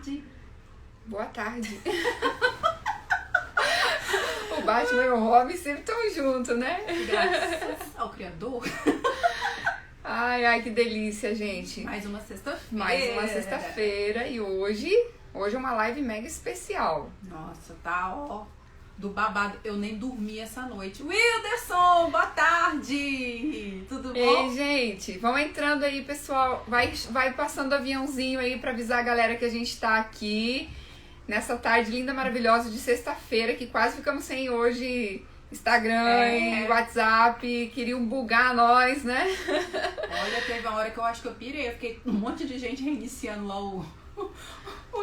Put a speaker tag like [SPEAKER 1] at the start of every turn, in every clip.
[SPEAKER 1] tarde.
[SPEAKER 2] Boa tarde. O Batman e o Robin sempre estão juntos, né?
[SPEAKER 1] Graças ao Criador.
[SPEAKER 2] Ai, que delícia, gente.
[SPEAKER 1] Mais uma sexta-feira.
[SPEAKER 2] Mais uma sexta-feira e hoje é uma live mega especial.
[SPEAKER 1] Nossa, tá, ó, do babado. Eu nem dormi essa noite. Wilderson, boa tarde. Tudo bom?
[SPEAKER 2] Ei, gente, vão entrando aí, pessoal. Vai passando aviãozinho aí pra avisar a galera que a gente tá aqui nessa tarde linda, maravilhosa de sexta-feira, que quase ficamos sem hoje Instagram e WhatsApp. Queriam bugar nós, né?
[SPEAKER 1] Olha, teve uma hora que eu acho que eu pirei. Eu fiquei com um monte de gente reiniciando lá o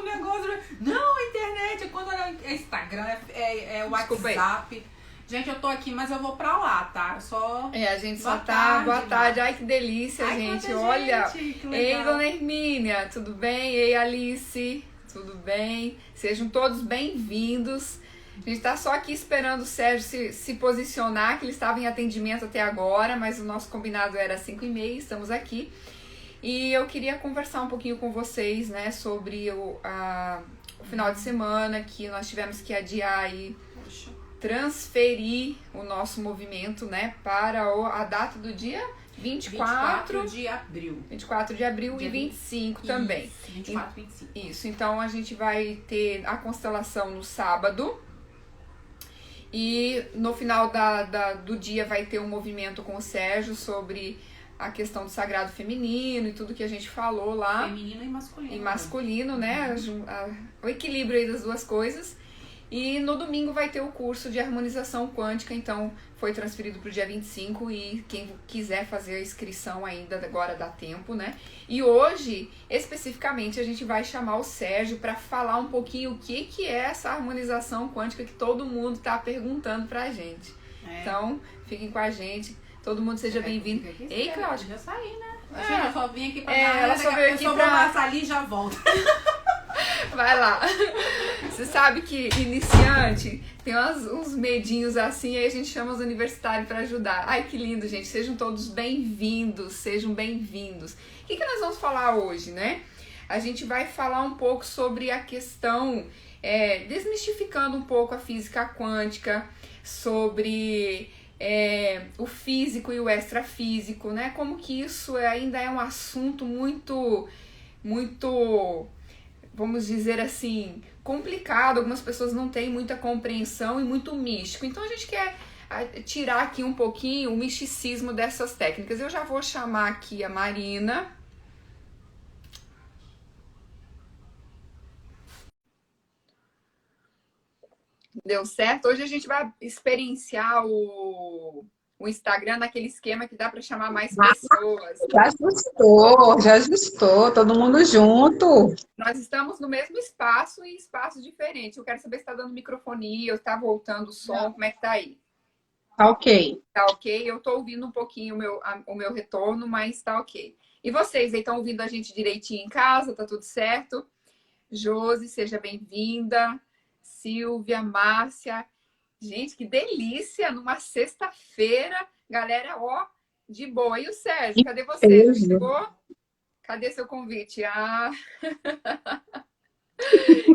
[SPEAKER 1] negócio. Não, a internet, quando é Instagram, é WhatsApp. Gente, eu tô aqui, mas eu vou pra lá, tá?
[SPEAKER 2] A gente só tá. Boa tarde. Ai, que delícia, gente. Olha. Ei, dona Hermínia, tudo bem? Ei, Alice, tudo bem? Sejam todos bem-vindos. A gente tá só aqui esperando o Sérgio se posicionar, que ele estava em atendimento até agora, mas o nosso combinado era 5h30, estamos aqui. E eu queria conversar um pouquinho com vocês, né, sobre o final de semana, que nós tivemos que adiar e transferir o nosso movimento, né, para a data do dia 24
[SPEAKER 1] de abril.
[SPEAKER 2] 24 de abril e 25 também.
[SPEAKER 1] 24 e 25.
[SPEAKER 2] Isso, então a gente vai ter a constelação no sábado. E no final do dia vai ter um movimento com o Sérgio sobre a questão do sagrado feminino e tudo que a gente falou lá.
[SPEAKER 1] Feminino e masculino.
[SPEAKER 2] E masculino, né? O equilíbrio aí das duas coisas. E no domingo vai ter o curso de harmonização quântica, então foi transferido para o dia 25 e quem quiser fazer a inscrição ainda agora dá tempo, né? E hoje, especificamente, a gente vai chamar o Sérgio para falar um pouquinho o que é essa harmonização quântica que todo mundo tá perguntando pra gente. Então, fiquem com a gente, todo mundo seja bem-vindo. Ei, Cláudia.
[SPEAKER 1] Já saí, né? Gente, eu só vim aqui pra
[SPEAKER 2] ela só veio aqui
[SPEAKER 1] eu só vou passar ali e já volto.
[SPEAKER 2] Vai lá. Você sabe que iniciante tem uns medinhos assim, aí a gente chama os universitários para ajudar. Ai, que lindo, gente. Sejam todos bem-vindos, sejam bem-vindos. O que nós vamos falar hoje, né? A gente vai falar um pouco sobre a questão, desmistificando um pouco a física quântica, sobre o físico e o extrafísico, né? Como que isso ainda é um assunto muito, vamos dizer assim, complicado. Algumas pessoas não têm muita compreensão e muito místico. Então a gente quer tirar aqui um pouquinho o misticismo dessas técnicas. Eu já vou chamar aqui a Marina. Deu certo? Hoje a gente vai experienciar o Instagram naquele esquema que dá para chamar mais pessoas.
[SPEAKER 3] Já ajustou, todo mundo junto.
[SPEAKER 2] Nós estamos no mesmo espaço e espaço diferente. Eu quero saber se está dando microfonia, ou está voltando o som, como é que tá aí?
[SPEAKER 3] Tá ok.
[SPEAKER 2] Tá ok? Eu tô ouvindo um pouquinho o meu retorno, mas tá ok. E vocês aí estão ouvindo a gente direitinho em casa? Tá tudo certo? Josi, seja bem-vinda. Silvia, Márcia. Gente, que delícia! Numa sexta-feira, galera, ó, de boa. E o Sérgio, cadê você? Já chegou? Cadê seu convite?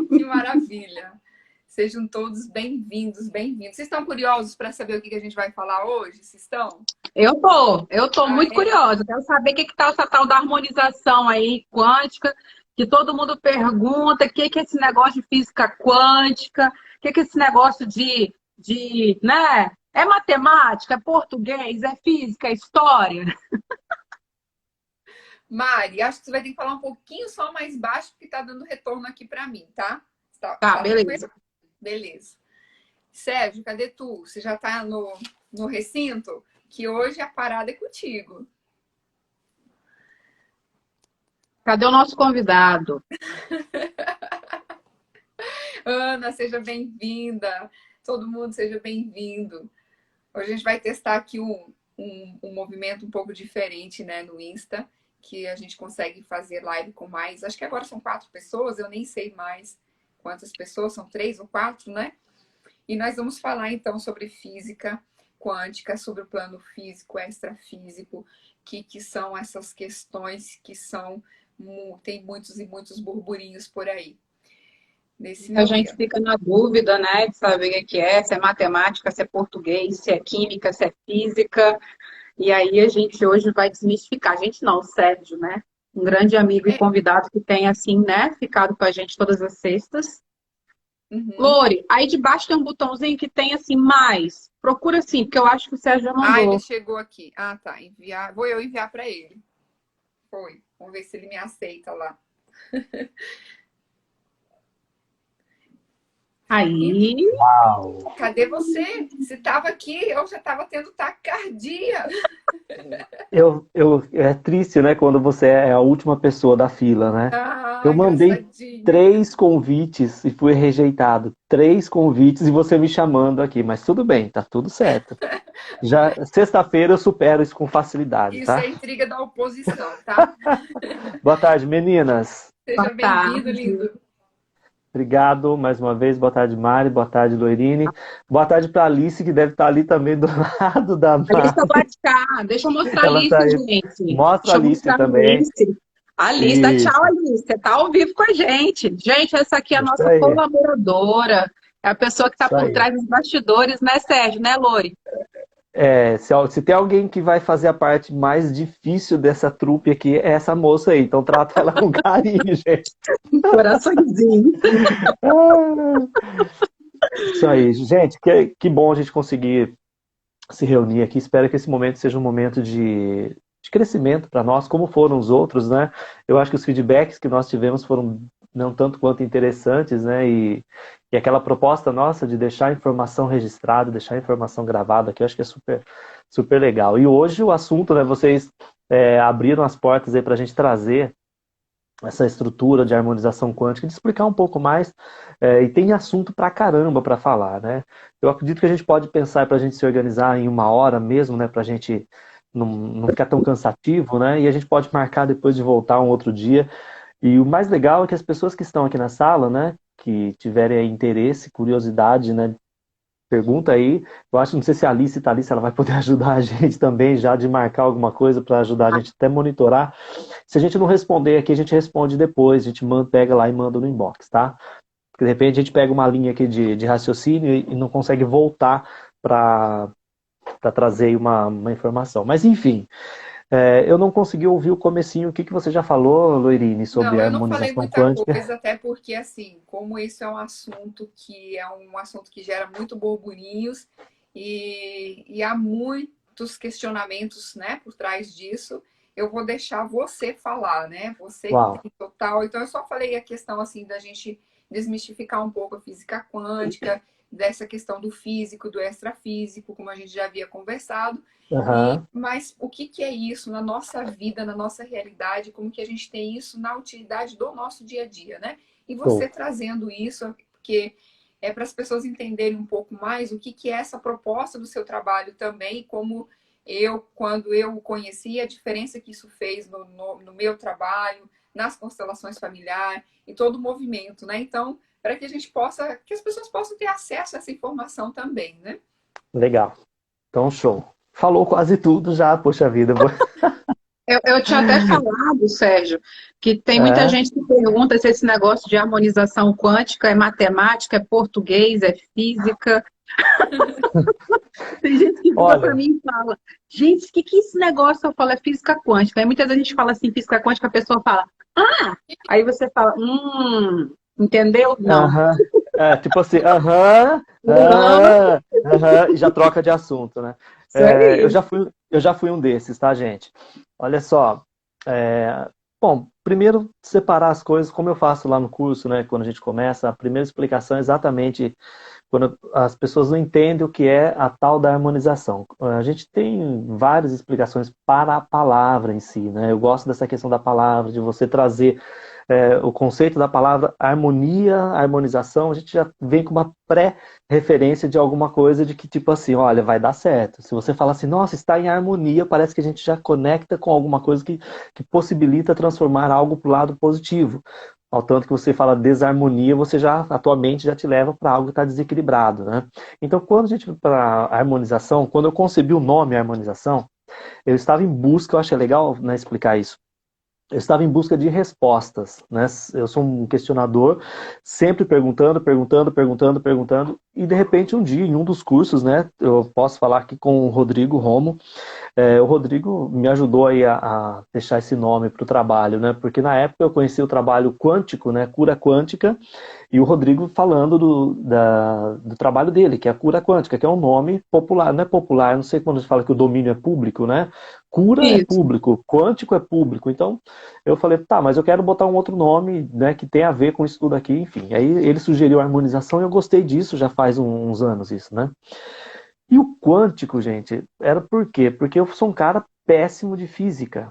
[SPEAKER 2] Que maravilha! Sejam todos bem-vindos, bem-vindos. Vocês estão curiosos para saber o que a gente vai falar hoje? Vocês estão?
[SPEAKER 3] Eu tô muito curiosa. Quero saber o que tá essa tal da harmonização aí quântica, que todo mundo pergunta, o que é esse negócio de física quântica, o que é esse negócio né? É matemática, é português, é física, é história?
[SPEAKER 2] Mari, acho que você vai ter que falar um pouquinho só mais baixo, porque tá dando retorno aqui para mim, tá?
[SPEAKER 3] Tá, beleza.
[SPEAKER 2] Beleza. Sérgio, cadê tu? Você já tá no recinto? Que hoje a parada é contigo.
[SPEAKER 3] Cadê o nosso convidado?
[SPEAKER 2] Ana, seja bem-vinda. Todo mundo seja bem-vindo. Hoje a gente vai testar aqui um movimento um pouco diferente, né, no Insta, que a gente consegue fazer live com mais. Acho que agora são 4 pessoas, eu nem sei mais quantas pessoas, são 3 ou 4, né? E nós vamos falar então sobre física quântica, sobre o plano físico, extrafísico, que são essas questões que tem muitos e muitos burburinhos por aí. nesse
[SPEAKER 3] A
[SPEAKER 2] meu
[SPEAKER 3] gente
[SPEAKER 2] dia.
[SPEAKER 3] fica na dúvida, né, de saber o que é, se é matemática, se é português, se é química, se é física. E aí a gente hoje vai desmistificar. A gente não, o Sérgio, né? Um grande amigo e
[SPEAKER 2] É,
[SPEAKER 3] convidado que tem, assim, né, ficado com a gente todas as sextas.
[SPEAKER 2] uhum.
[SPEAKER 3] Lore, aí debaixo tem um botãozinho que tem, assim, mais. Procura assim, porque eu acho que o Sérgio já
[SPEAKER 2] Ah, ele
[SPEAKER 3] mandou.
[SPEAKER 2] chegou aqui. Ah, tá. Enviar. Vou eu enviar para ele. Foi. Vamos ver se ele me aceita lá. E
[SPEAKER 3] Aí,
[SPEAKER 4] Uau.
[SPEAKER 2] cadê você? Se estava aqui, eu já estava tendo taquicardia.
[SPEAKER 4] É triste, né, quando você é a última pessoa da fila, né?
[SPEAKER 2] Ah,
[SPEAKER 4] Eu mandei
[SPEAKER 2] engraçadinho.
[SPEAKER 4] 3 convites e fui rejeitado. 3 convites e você me chamando aqui, mas tudo bem, tá tudo certo. Já sexta-feira eu supero isso com facilidade,
[SPEAKER 2] Isso
[SPEAKER 4] tá?
[SPEAKER 2] é intriga da oposição, tá?
[SPEAKER 4] Boa tarde, meninas.
[SPEAKER 3] boa
[SPEAKER 2] Seja bem-vindo,
[SPEAKER 3] tarde.
[SPEAKER 2] lindo.
[SPEAKER 4] Obrigado mais uma vez. Boa tarde, Mari. Boa tarde, Loirine. Boa tarde para Alice, que deve estar ali também do lado da
[SPEAKER 3] Alice
[SPEAKER 4] Mari.
[SPEAKER 3] Guaticar. Deixa eu mostrar a
[SPEAKER 4] Ela
[SPEAKER 3] Alice,
[SPEAKER 4] tá aí.
[SPEAKER 3] gente.
[SPEAKER 4] Mostra a
[SPEAKER 3] Deixa eu
[SPEAKER 4] Alice
[SPEAKER 3] mostrar a
[SPEAKER 4] também.
[SPEAKER 3] Alice. Alice, dá tchau,
[SPEAKER 4] Isso,
[SPEAKER 3] Alice. Você tá ao vivo com a gente. Gente, essa aqui é a
[SPEAKER 4] isso
[SPEAKER 3] nossa
[SPEAKER 4] aí.
[SPEAKER 3] colaboradora. É a pessoa que está
[SPEAKER 4] Isso
[SPEAKER 3] por
[SPEAKER 4] aí.
[SPEAKER 3] trás dos bastidores, né, Sérgio? Né, Lore?
[SPEAKER 4] Se tem alguém que vai fazer a parte mais difícil dessa trupe aqui, é essa moça aí. Então trata ela com carinho, gente.
[SPEAKER 3] Coraçõezinho.
[SPEAKER 4] Isso aí. Gente, que bom a gente conseguir se reunir aqui. Espero que esse momento seja um momento de crescimento para nós, como foram os outros, né? Eu acho que os feedbacks que nós tivemos foram não tanto quanto interessantes, né? E aquela proposta nossa de deixar a informação registrada, deixar a informação gravada aqui, eu acho que é super, super legal. E hoje o assunto, né? Vocês abriram as portas aí para a gente trazer essa estrutura de harmonização quântica, de explicar um pouco mais, e tem assunto pra caramba para falar, né? Eu acredito que a gente pode pensar para a gente se organizar em 1 hora mesmo, né? Para a gente não ficar tão cansativo, né? E a gente pode marcar depois de voltar um outro dia. E o mais legal é que as pessoas que estão aqui na sala, né? Que tiverem aí interesse, curiosidade, né? Pergunta aí. Eu acho, não sei se a Alice está ali, se ela vai poder ajudar a gente também já de marcar alguma coisa para ajudar a gente até monitorar. Se a gente não responder aqui, a gente responde depois, a gente pega lá e manda no inbox, tá? Porque de repente a gente pega uma linha aqui de raciocínio e não consegue voltar para trazer aí uma informação. Mas enfim, eu não consegui ouvir o comecinho. O que você já falou, Loirine, sobre
[SPEAKER 2] Não,
[SPEAKER 4] a
[SPEAKER 2] eu não falei
[SPEAKER 4] harmonização
[SPEAKER 2] muita
[SPEAKER 4] quântica?
[SPEAKER 2] coisa, até porque, assim, como isso é um assunto que gera muito burburinhos e há muitos questionamentos, né, por trás disso, eu vou deixar você falar, né? Você que
[SPEAKER 4] Uau,
[SPEAKER 2] tem total. Então, eu só falei a questão, assim, da gente desmistificar um pouco a física quântica, dessa questão do físico, do extrafísico, como a gente já havia conversado.
[SPEAKER 4] aham,
[SPEAKER 2] Mas o que, que é isso na nossa vida, na nossa realidade, como que a gente tem isso na utilidade do nosso dia a dia, né? E você
[SPEAKER 4] show.
[SPEAKER 2] trazendo isso, porque é para as pessoas entenderem um pouco mais o que, que é essa proposta do seu trabalho também, como quando eu o conheci, a diferença que isso fez no meu trabalho, nas constelações familiares e todo o movimento, né? Então, para que a gente possa, que as pessoas possam ter acesso a essa informação também, né?
[SPEAKER 4] Legal. Então, show. Falou quase tudo já, poxa vida.
[SPEAKER 3] Eu tinha até falado, Sérgio, que tem muita
[SPEAKER 4] É,
[SPEAKER 3] gente que pergunta se esse negócio de harmonização quântica é matemática, é português, é física. Tem gente que vira para
[SPEAKER 4] olha,
[SPEAKER 3] mim e fala, gente, o que é esse negócio? Eu falo, é física quântica. Aí muitas vezes a gente fala assim, física quântica, a pessoa fala, ah! Aí você fala, entendeu? Não.
[SPEAKER 4] aham. Tipo assim, aham,
[SPEAKER 3] Não,
[SPEAKER 4] aham, e já troca de assunto, né?
[SPEAKER 3] isso aí.
[SPEAKER 4] Eu já fui um desses, tá, gente? Olha só. Bom, primeiro separar as coisas, como eu faço lá no curso, né? Quando a gente começa, a primeira explicação é exatamente quando as pessoas não entendem o que é a tal da harmonização. A gente tem várias explicações para a palavra em si, né? Eu gosto dessa questão da palavra, de você trazer o conceito da palavra harmonia, harmonização. A gente já vem com uma pré-referência de alguma coisa de que, tipo assim, olha, vai dar certo. Se você fala assim, nossa, está em harmonia, parece que a gente já conecta com alguma coisa que possibilita transformar algo para o lado positivo. Ao tanto que você fala desarmonia, a tua mente já te leva para algo que está desequilibrado, né? Então, quando a gente vai para a harmonização, quando eu concebi o nome harmonização, eu estava em busca, eu achei legal, né, explicar isso. eu estava em busca de respostas, né? Eu sou um questionador, sempre perguntando, e de repente um dia, em um dos cursos, né? Eu posso falar aqui com o Rodrigo Romo. O Rodrigo me ajudou aí a deixar esse nome para o trabalho, né? Porque na época eu conheci o trabalho quântico, né? Cura quântica, e o Rodrigo falando do trabalho dele, que é a cura quântica, que é um nome popular, não é popular, não sei quando a gente fala que o domínio é público, né? Cura é público, quântico é público. Então eu falei, tá, mas eu quero botar um outro nome, né, que tem a ver com isso tudo aqui, enfim. Aí ele sugeriu a harmonização e eu gostei disso, já faz uns anos isso, né? E o quântico, gente, era por quê? Porque eu sou um cara péssimo de física.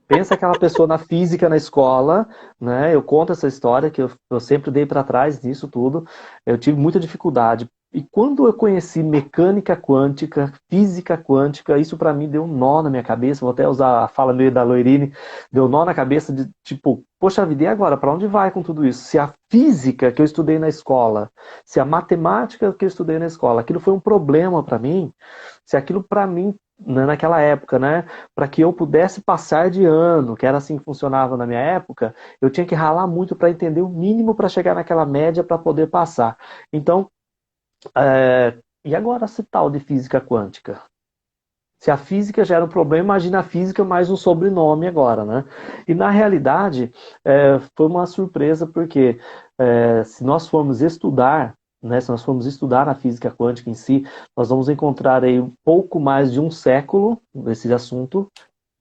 [SPEAKER 4] Pensa aquela pessoa na física na escola, né? Eu conto essa história que eu sempre dei para trás nisso tudo. Eu tive muita dificuldade. E quando eu conheci mecânica quântica, física quântica, isso para mim deu um nó na minha cabeça. Vou até usar a fala meio da Loirine, deu um nó na cabeça de tipo, poxa vida, e agora? Para onde vai com tudo isso? Se a física que eu estudei na escola, se a matemática que eu estudei na escola, aquilo foi um problema para mim, se aquilo para mim naquela época, né, para que eu pudesse passar de ano, que era assim que funcionava na minha época, eu tinha que ralar muito para entender o mínimo para chegar naquela média para poder passar. Então, e agora esse tal de física quântica? Se a física já era um problema, imagina a física mais um sobrenome agora, né? E na realidade, foi uma surpresa porque se nós formos estudar, né, se nós formos estudar a física quântica em si, nós vamos encontrar aí um pouco mais de um século desse assunto,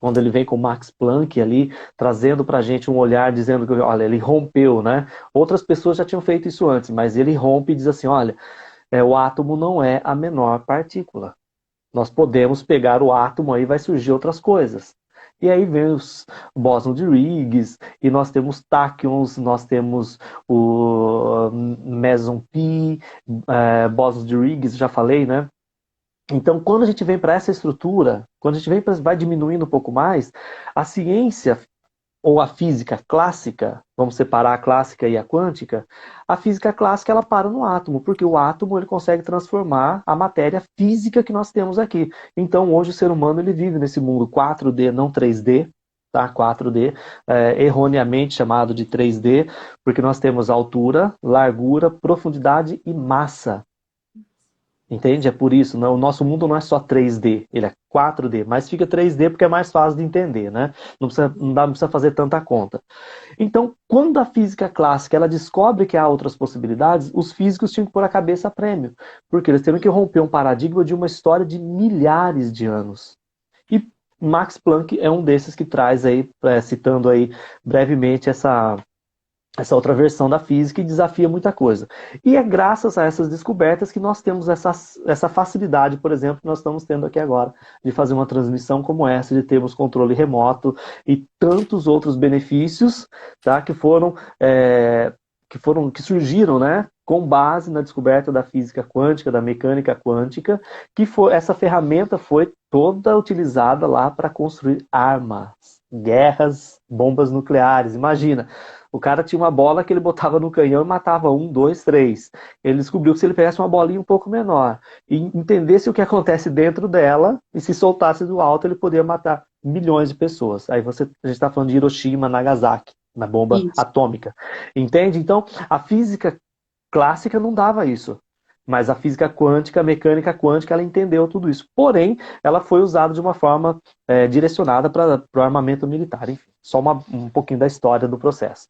[SPEAKER 4] quando ele vem com Max Planck ali, trazendo para a gente um olhar, dizendo que, olha, ele rompeu, né? Outras pessoas já tinham feito isso antes, mas ele rompe e diz assim, olha, o átomo não é a menor partícula. Nós podemos pegar o átomo aí, vai surgir outras coisas. E aí vem os bóson de Higgs, e nós temos táquions, nós temos o meson pi, bóson de Higgs, já falei, né? Então, quando a gente vem para essa estrutura, quando a gente vai diminuindo um pouco mais, a ciência ou a física clássica, vamos separar a clássica e a quântica, a física clássica ela para no átomo, porque o átomo ele consegue transformar a matéria física que nós temos aqui. Então hoje o ser humano ele vive nesse mundo 4D, não 3D, tá? 4D, erroneamente chamado de 3D, porque nós temos altura, largura, profundidade e massa. Entende? É por isso, o nosso mundo não é só 3D, ele é 4D, mas fica 3D porque é mais fácil de entender, né? Não precisa fazer tanta conta. Então, quando a física clássica ela descobre que há outras possibilidades, os físicos tinham que pôr a cabeça a prêmio, porque eles teriam que romper um paradigma de uma história de milhares de anos. E Max Planck é um desses que traz aí, citando aí brevemente essa outra versão da física e desafia muita coisa. E é graças a essas descobertas que nós temos essa facilidade, por exemplo, que nós estamos tendo aqui agora, de fazer uma transmissão como essa, de termos controle remoto e tantos outros benefícios, tá, que surgiram, né, com base na descoberta da física quântica, da mecânica quântica, essa ferramenta foi toda utilizada lá para construir armas, guerras, bombas nucleares. Imagina, o cara tinha uma bola que ele botava no canhão e matava 1, 2, 3. Ele descobriu que se ele pegasse uma bolinha um pouco menor e entendesse o que acontece dentro dela e se soltasse do alto, ele poderia matar milhões de pessoas. Aí a gente está falando de Hiroshima, Nagasaki, na bomba atômica. Entende? Então, a física clássica não dava isso. Mas a física quântica, a mecânica quântica, ela entendeu tudo isso. Porém, ela foi usada de uma forma direcionada para o armamento militar. Enfim, só um pouquinho da história do processo.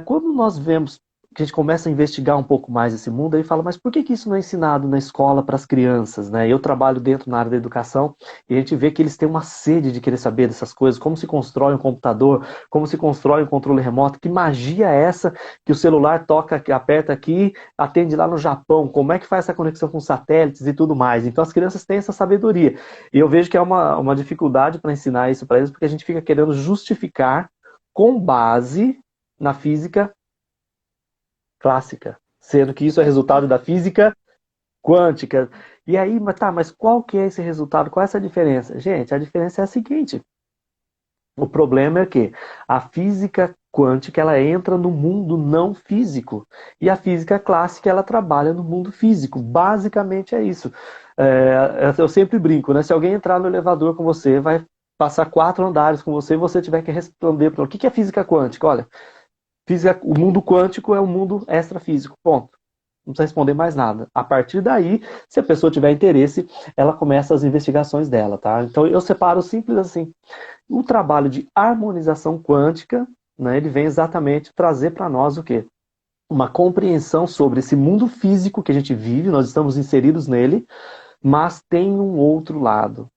[SPEAKER 4] Quando nós vemos que a gente começa a investigar um pouco mais esse mundo, aí fala, mas por que isso não é ensinado na escola para as crianças, né? Eu trabalho dentro na área da educação e a gente vê que eles têm uma sede de querer saber dessas coisas, como se constrói um computador, como se constrói um controle remoto, que magia é essa que o celular toca, aperta aqui, atende lá no Japão, como é que faz essa conexão com satélites e tudo mais. Então as crianças têm essa sabedoria. E eu vejo que é uma dificuldade para ensinar isso para eles, porque a gente fica querendo justificar com base na física clássica, sendo que isso é resultado da física quântica. E aí, mas qual que é esse resultado? Qual é essa diferença? Gente, a diferença é a seguinte. O problema é que a física quântica ela entra no mundo não físico e a física clássica ela trabalha no mundo físico. Basicamente é isso. Eu sempre brinco, né? Se alguém entrar no elevador com você, vai passar 4 andares com você e você tiver que responder para o que é física quântica? Olha, o mundo quântico é um mundo extrafísico, ponto. Não precisa responder mais nada. A partir daí, se a pessoa tiver interesse, ela começa as investigações dela, tá? Então eu separo simples assim. O trabalho de harmonização quântica, né, ele vem exatamente trazer para nós o quê? Uma compreensão sobre esse mundo físico que a gente vive, nós estamos inseridos nele, mas tem um outro lado.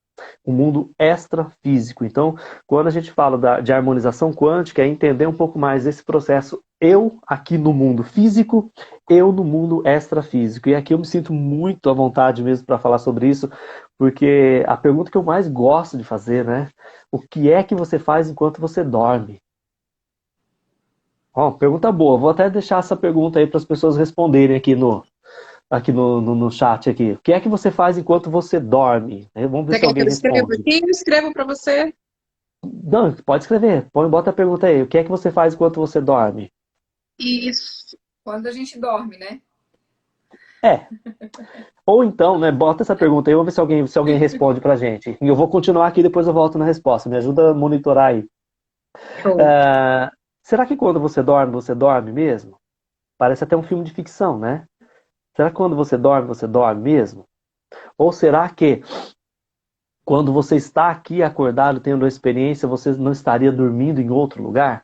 [SPEAKER 4] O mundo extrafísico. Então, quando a gente fala de harmonização quântica, é entender um pouco mais esse processo, eu aqui no mundo físico, eu no mundo extrafísico. E aqui eu me sinto muito à vontade mesmo para falar sobre isso, porque a pergunta que eu mais gosto de fazer, né? O que é que você faz enquanto você dorme? Ó, pergunta boa. Vou até deixar essa pergunta aí para as pessoas responderem aqui no chat aqui. O que é que você faz enquanto você dorme? Vamos ver se alguém responde.
[SPEAKER 3] Eu escrevo para você.
[SPEAKER 4] Não, pode escrever. Bota a pergunta aí. O que é que você faz enquanto você dorme?
[SPEAKER 2] Isso. Quando a gente dorme, né?
[SPEAKER 4] Ou então, né, bota essa pergunta aí, vamos ver se alguém responde pra gente. E eu vou continuar aqui, depois eu volto na resposta. Me ajuda a monitorar aí. Será que quando você dorme mesmo? Parece até um filme de ficção, né? Será que quando você dorme mesmo? Ou será que quando você está aqui acordado tendo a experiência, você não estaria dormindo em outro lugar?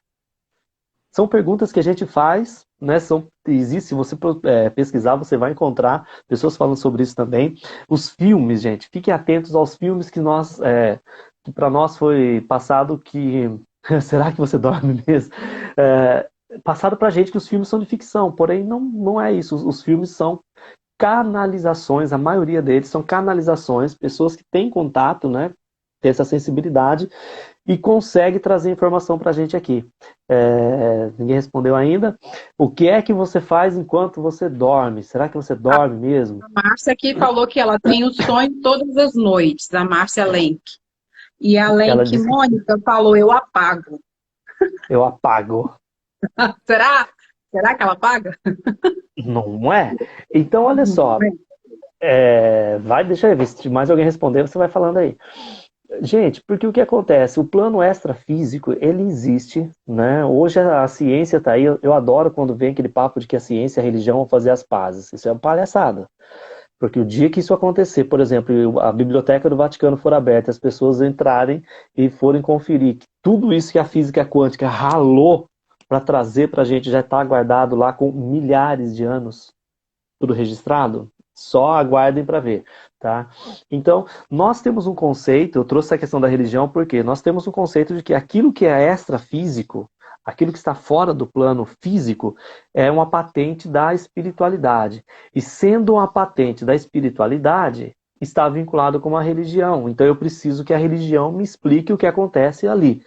[SPEAKER 4] São perguntas que a gente faz, né? Existe, se você pesquisar, você vai encontrar pessoas falando sobre isso também. Os filmes, gente, fiquem atentos aos filmes que que para nós foi passado que... Será que você dorme mesmo? Passado pra gente que os filmes são de ficção, porém não é isso. Os filmes são canalizações, a maioria deles são canalizações, pessoas que têm contato, né? Tem essa sensibilidade e consegue trazer informação pra gente aqui. Ninguém respondeu ainda. O que é que você faz enquanto você dorme? Será que você dorme mesmo?
[SPEAKER 3] A Márcia aqui falou que ela tem o sonho todas as noites, a Márcia Lenk. E a Lenk Mônica falou, eu apago.
[SPEAKER 4] Eu apago.
[SPEAKER 3] Será? Será que ela apaga?
[SPEAKER 4] Não é? Então, olha só. Deixa eu ver, se mais alguém responder, você vai falando aí. Gente, porque o que acontece? O plano extrafísico, ele existe, né? Hoje a ciência tá aí, eu adoro quando vem aquele papo de que a ciência e a religião vão fazer as pazes. Isso é uma palhaçada. Porque o dia que isso acontecer, por exemplo, a Biblioteca do Vaticano for aberta, as pessoas entrarem e forem conferir que tudo isso que a física quântica ralou para trazer para a gente já está guardado lá com milhares de anos, tudo registrado, só aguardem para ver, tá? Então, nós temos um conceito, eu trouxe a questão da religião porque nós temos um conceito de que aquilo que é extrafísico, aquilo que está fora do plano físico, é uma patente da espiritualidade. E sendo uma patente da espiritualidade, está vinculado com uma religião. Então eu preciso que a religião me explique o que acontece ali,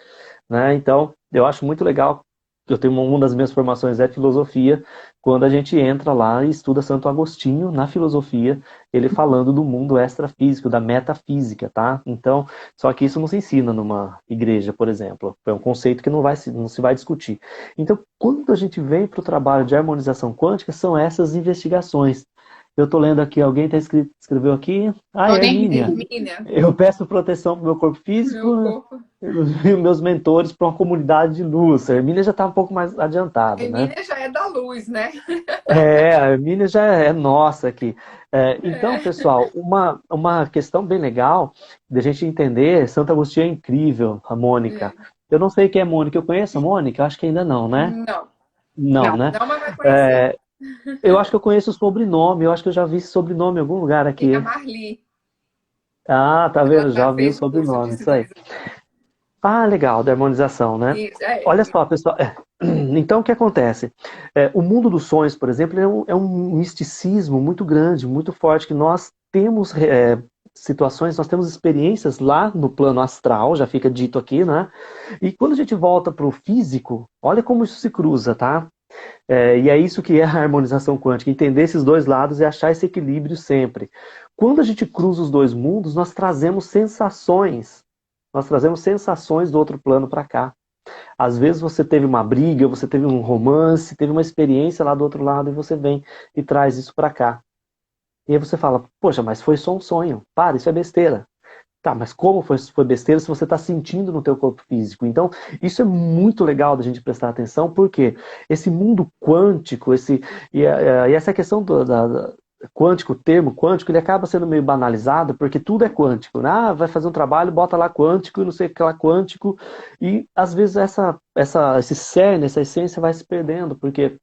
[SPEAKER 4] né? Então, eu acho muito legal. Eu tenho uma das minhas formações é filosofia, quando a gente entra lá e estuda Santo Agostinho na filosofia, ele falando do mundo extrafísico, da metafísica, tá? Então, só que isso não se ensina numa igreja, por exemplo. É um conceito que não se vai discutir. Então, quando a gente vem para o trabalho de harmonização quântica, são essas investigações. Eu estou lendo aqui, alguém escreveu aqui. Hermínia. Eu peço proteção para o meu corpo físico e meus mentores para uma comunidade de luz. A Hermínia já está um pouco mais adiantada. A
[SPEAKER 2] Hermínia já é da luz, né?
[SPEAKER 4] A Hermínia já é nossa aqui. Então, pessoal, uma questão bem legal de a gente entender, Santo Agostinho é incrível, a Mônica. Eu não sei quem é Mônica, eu conheço a Mônica? Eu acho que ainda não, né? Não, né?
[SPEAKER 2] Não, mas vai conhecer.
[SPEAKER 4] Eu acho que eu conheço o sobrenome, eu acho que eu já vi esse sobrenome em algum lugar aqui.
[SPEAKER 2] É a Marli.
[SPEAKER 4] Ah, tá vendo? Já vi o sobrenome, isso aí. Ah, legal, da harmonização, né? Isso, olha só, pessoal. Então, o que acontece? O mundo dos sonhos, por exemplo, é um misticismo muito grande, muito forte, que nós temos situações, nós temos experiências lá no plano astral, já fica dito aqui, né? E quando a gente volta para o físico, olha como isso se cruza, tá? E é isso que é a harmonização quântica, entender esses dois lados e achar esse equilíbrio sempre. Quando a gente cruza os dois mundos, nós trazemos sensações do outro plano para cá. Às vezes você teve uma briga, você teve um romance, teve uma experiência lá do outro lado e você vem e traz isso para cá. E aí você fala, poxa, mas foi só um sonho. Para, isso é besteira. Tá, mas como foi besteira se você está sentindo no teu corpo físico? Então, isso é muito legal da gente prestar atenção, porque esse mundo quântico, e essa questão quântico, o termo quântico, ele acaba sendo meio banalizado, porque tudo é quântico, né? Ah, vai fazer um trabalho, bota lá quântico e não sei o que lá quântico, e às vezes esse cerne, essa essência vai se perdendo, porque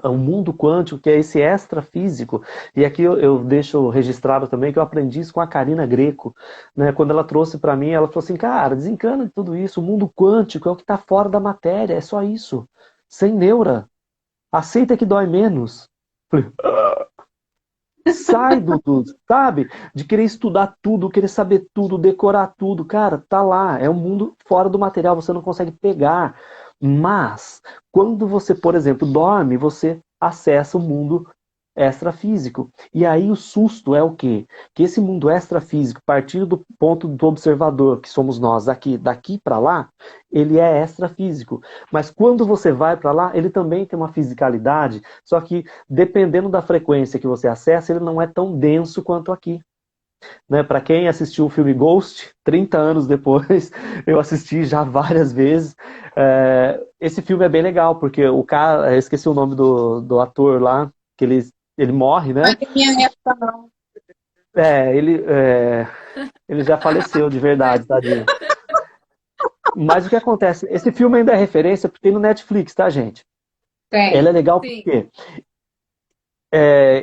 [SPEAKER 4] o mundo quântico, que é esse extrafísico, e aqui eu deixo registrado também que eu aprendi isso com a Karina Greco, né? Quando ela trouxe para mim, ela falou assim, cara, desencana de tudo isso, o mundo quântico é o que está fora da matéria, é só isso, sem neura, aceita que dói menos. Falei, sai sabe? De querer estudar tudo, querer saber tudo, decorar tudo. Cara, tá lá. É um mundo fora do material, você não consegue pegar. Mas, quando você, por exemplo, dorme, você acessa o mundo extrafísico. E aí o susto é o quê? Que esse mundo extrafísico, partindo do ponto do observador, que somos nós, daqui para lá, ele é extrafísico. Mas quando você vai para lá, ele também tem uma fisicalidade, só que dependendo da frequência que você acessa, ele não é tão denso quanto aqui. Né? Para quem assistiu o filme Ghost, 30 anos depois, eu assisti já várias vezes. Esse filme é bem legal, porque o cara, eu esqueci o nome do ator lá, que ele morre, né?
[SPEAKER 3] Não é da minha época, não.
[SPEAKER 4] Ele já faleceu de verdade, tadinho. Mas o que acontece? Esse filme ainda é referência, porque tem no Netflix, tá, gente?
[SPEAKER 3] Tem.
[SPEAKER 4] Ele é legal
[SPEAKER 2] Sim.
[SPEAKER 4] porque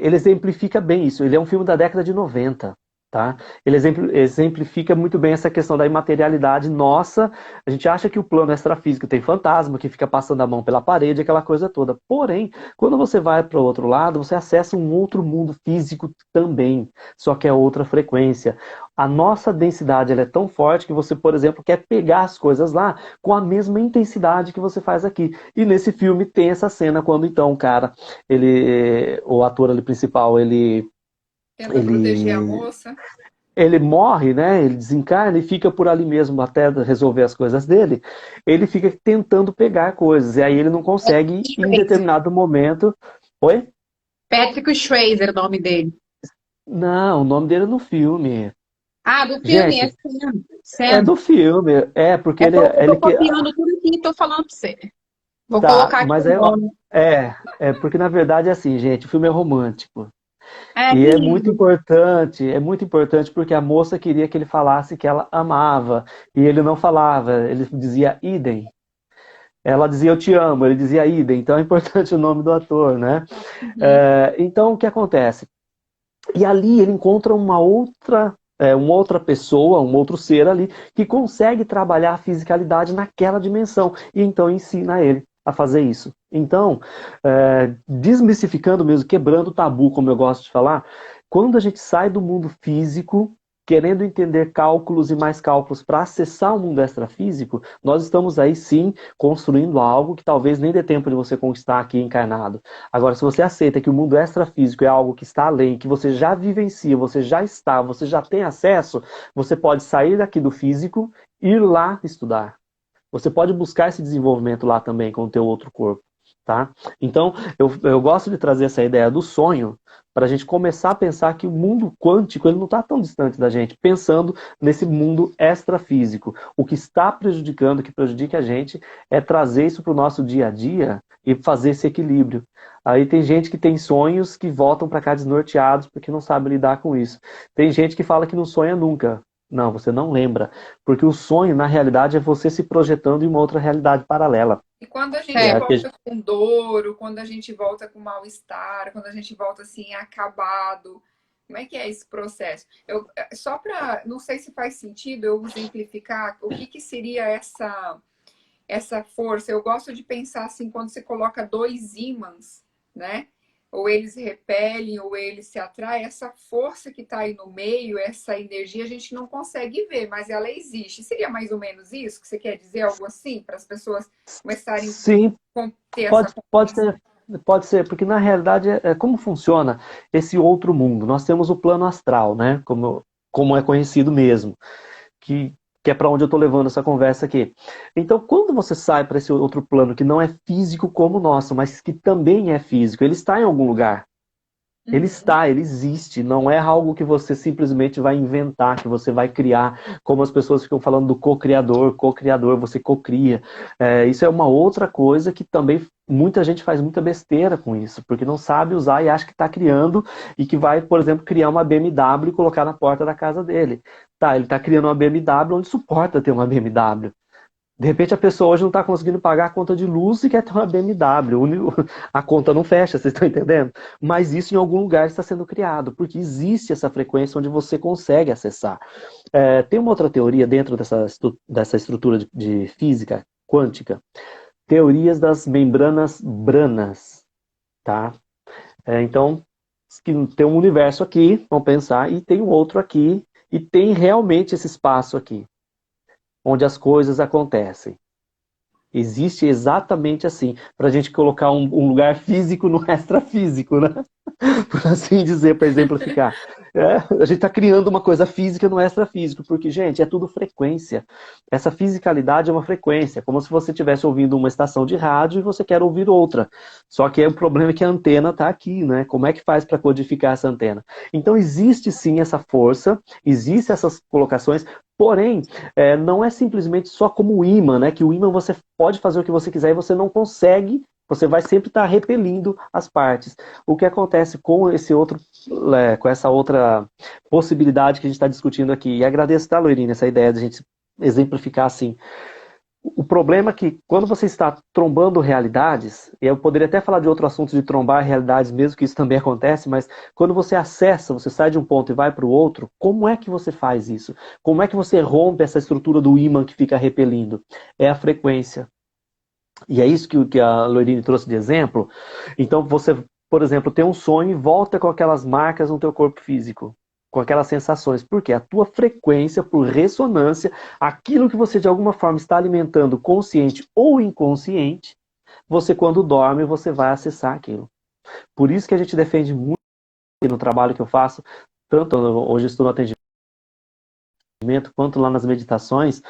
[SPEAKER 4] ele exemplifica bem isso. Ele é um filme da década de 90. Tá? Ele exemplifica muito bem essa questão da imaterialidade nossa. A gente acha que o plano extrafísico tem fantasma, que fica passando a mão pela parede, aquela coisa toda. Porém, quando você vai para o outro lado, você acessa um outro mundo físico também, só que é outra frequência. A nossa densidade ela é tão forte que você, por exemplo, quer pegar as coisas lá com a mesma intensidade que você faz aqui. E nesse filme tem essa cena quando então o cara, o ator ali principal,
[SPEAKER 2] Tenta proteger a moça.
[SPEAKER 4] Ele morre, né? Ele desencarna e fica por ali mesmo até resolver as coisas dele. Ele fica tentando pegar coisas. E aí ele não consegue em determinado momento. Oi?
[SPEAKER 3] Patrick Swayze, o nome dele.
[SPEAKER 4] Não, o nome dele é no filme.
[SPEAKER 3] Ah, do filme?
[SPEAKER 4] Gente,
[SPEAKER 3] Sam.
[SPEAKER 4] é do filme. Porque
[SPEAKER 3] eu tô copiando tudo aqui e tô falando pra você. Vou colocar aqui
[SPEAKER 4] mas
[SPEAKER 3] o nome.
[SPEAKER 4] porque na verdade é assim, gente, o filme é romântico. E
[SPEAKER 3] Que
[SPEAKER 4] é muito importante porque a moça queria que ele falasse que ela amava, e ele não falava, ele dizia idem. Ela dizia eu te amo, ele dizia idem, então é importante o nome do ator, né? Então o que acontece? E ali ele encontra uma outra pessoa, um outro ser ali, que consegue trabalhar a fisicalidade naquela dimensão, e então ensina ele a fazer isso. Então, desmistificando mesmo, quebrando o tabu, como eu gosto de falar, quando a gente sai do mundo físico, querendo entender cálculos e mais cálculos para acessar o mundo extrafísico, nós estamos aí sim construindo algo que talvez nem dê tempo de você conquistar aqui encarnado. Agora, se você aceita que o mundo extrafísico é algo que está além, que você já vivencia, você já está, você já tem acesso, você pode sair daqui do físico e ir lá estudar. Você pode buscar esse desenvolvimento lá também com o teu outro corpo, tá? Então, eu gosto de trazer essa ideia do sonho para a gente começar a pensar que o mundo quântico ele não está tão distante da gente, pensando nesse mundo extrafísico. O que está prejudicando, o que prejudica a gente, é trazer isso para o nosso dia a dia e fazer esse equilíbrio. Aí tem gente que tem sonhos que voltam para cá desnorteados porque não sabe lidar com isso. Tem gente que fala que não sonha nunca. Não, você não lembra. Porque o sonho, na realidade, é você se projetando em uma outra realidade paralela.
[SPEAKER 2] E quando a gente volta com dor, quando a gente volta com mal-estar, quando a gente volta assim, acabado, como é que é esse processo? Só para, não sei se faz sentido eu exemplificar o que seria essa força. Eu gosto de pensar assim, quando você coloca dois ímãs, né? Ou eles repelem, ou eles se atraem, essa força que está aí no meio, essa energia, a gente não consegue ver, mas ela existe. Seria mais ou menos isso que você quer dizer? Algo assim? Para as pessoas começarem
[SPEAKER 4] a ter pode ser, porque na realidade, como funciona esse outro mundo? Nós temos o plano astral, né? Como é conhecido mesmo, que é para onde eu estou levando essa conversa aqui. Então, quando você sai para esse outro plano que não é físico como o nosso, mas que também é físico, ele está em algum lugar. Ele está, ele existe, não é algo que você simplesmente vai inventar, que você vai criar, como as pessoas ficam falando do co-criador, você co-cria. Isso é uma outra coisa que também muita gente faz muita besteira com isso, porque não sabe usar e acha que está criando e que vai, por exemplo, criar uma BMW e colocar na porta da casa dele. Tá, ele está criando uma BMW onde suporta ter uma BMW. De repente a pessoa hoje não está conseguindo pagar a conta de luz e quer ter uma BMW. A conta não fecha, vocês estão entendendo? Mas isso em algum lugar está sendo criado, porque existe essa frequência onde você consegue acessar. Tem uma outra teoria dentro dessa estrutura de física quântica, teorias das membranas branas, tá? Então, tem um universo aqui, vamos pensar, e tem um outro aqui, e tem realmente esse espaço aqui, onde as coisas acontecem. Existe exatamente assim, para a gente colocar um lugar físico no extrafísico, né? Por assim dizer, para exemplificar. A gente está criando uma coisa física no extrafísico, porque, gente, é tudo frequência. Essa fisicalidade é uma frequência, como se você estivesse ouvindo uma estação de rádio e você quer ouvir outra. Só que o problema é que a antena está aqui, né? Como é que faz para codificar essa antena? Então, existe sim essa força, existem essas colocações. Porém, não é simplesmente só como o ímã, né? Que o ímã você pode fazer o que você quiser e você não consegue, você vai sempre estar repelindo as partes. O que acontece com com essa outra possibilidade que a gente está discutindo aqui? E agradeço, tá, Loirine, essa ideia de a gente exemplificar assim. O problema é que quando você está trombando realidades, e eu poderia até falar de outro assunto de trombar realidades, mesmo que isso também acontece, mas quando você acessa, você sai de um ponto e vai para o outro, como é que você faz isso? Como é que você rompe essa estrutura do ímã que fica repelindo? É a frequência. E é isso que a Loirine trouxe de exemplo. Então você, por exemplo, tem um sonho e volta com aquelas marcas no teu corpo físico, com aquelas sensações, porque a tua frequência, por ressonância, aquilo que você de alguma forma está alimentando, consciente ou inconsciente, você quando dorme, você vai acessar aquilo. Por isso que a gente defende muito no trabalho que eu faço, tanto hoje estou no atendimento, quanto lá nas meditações,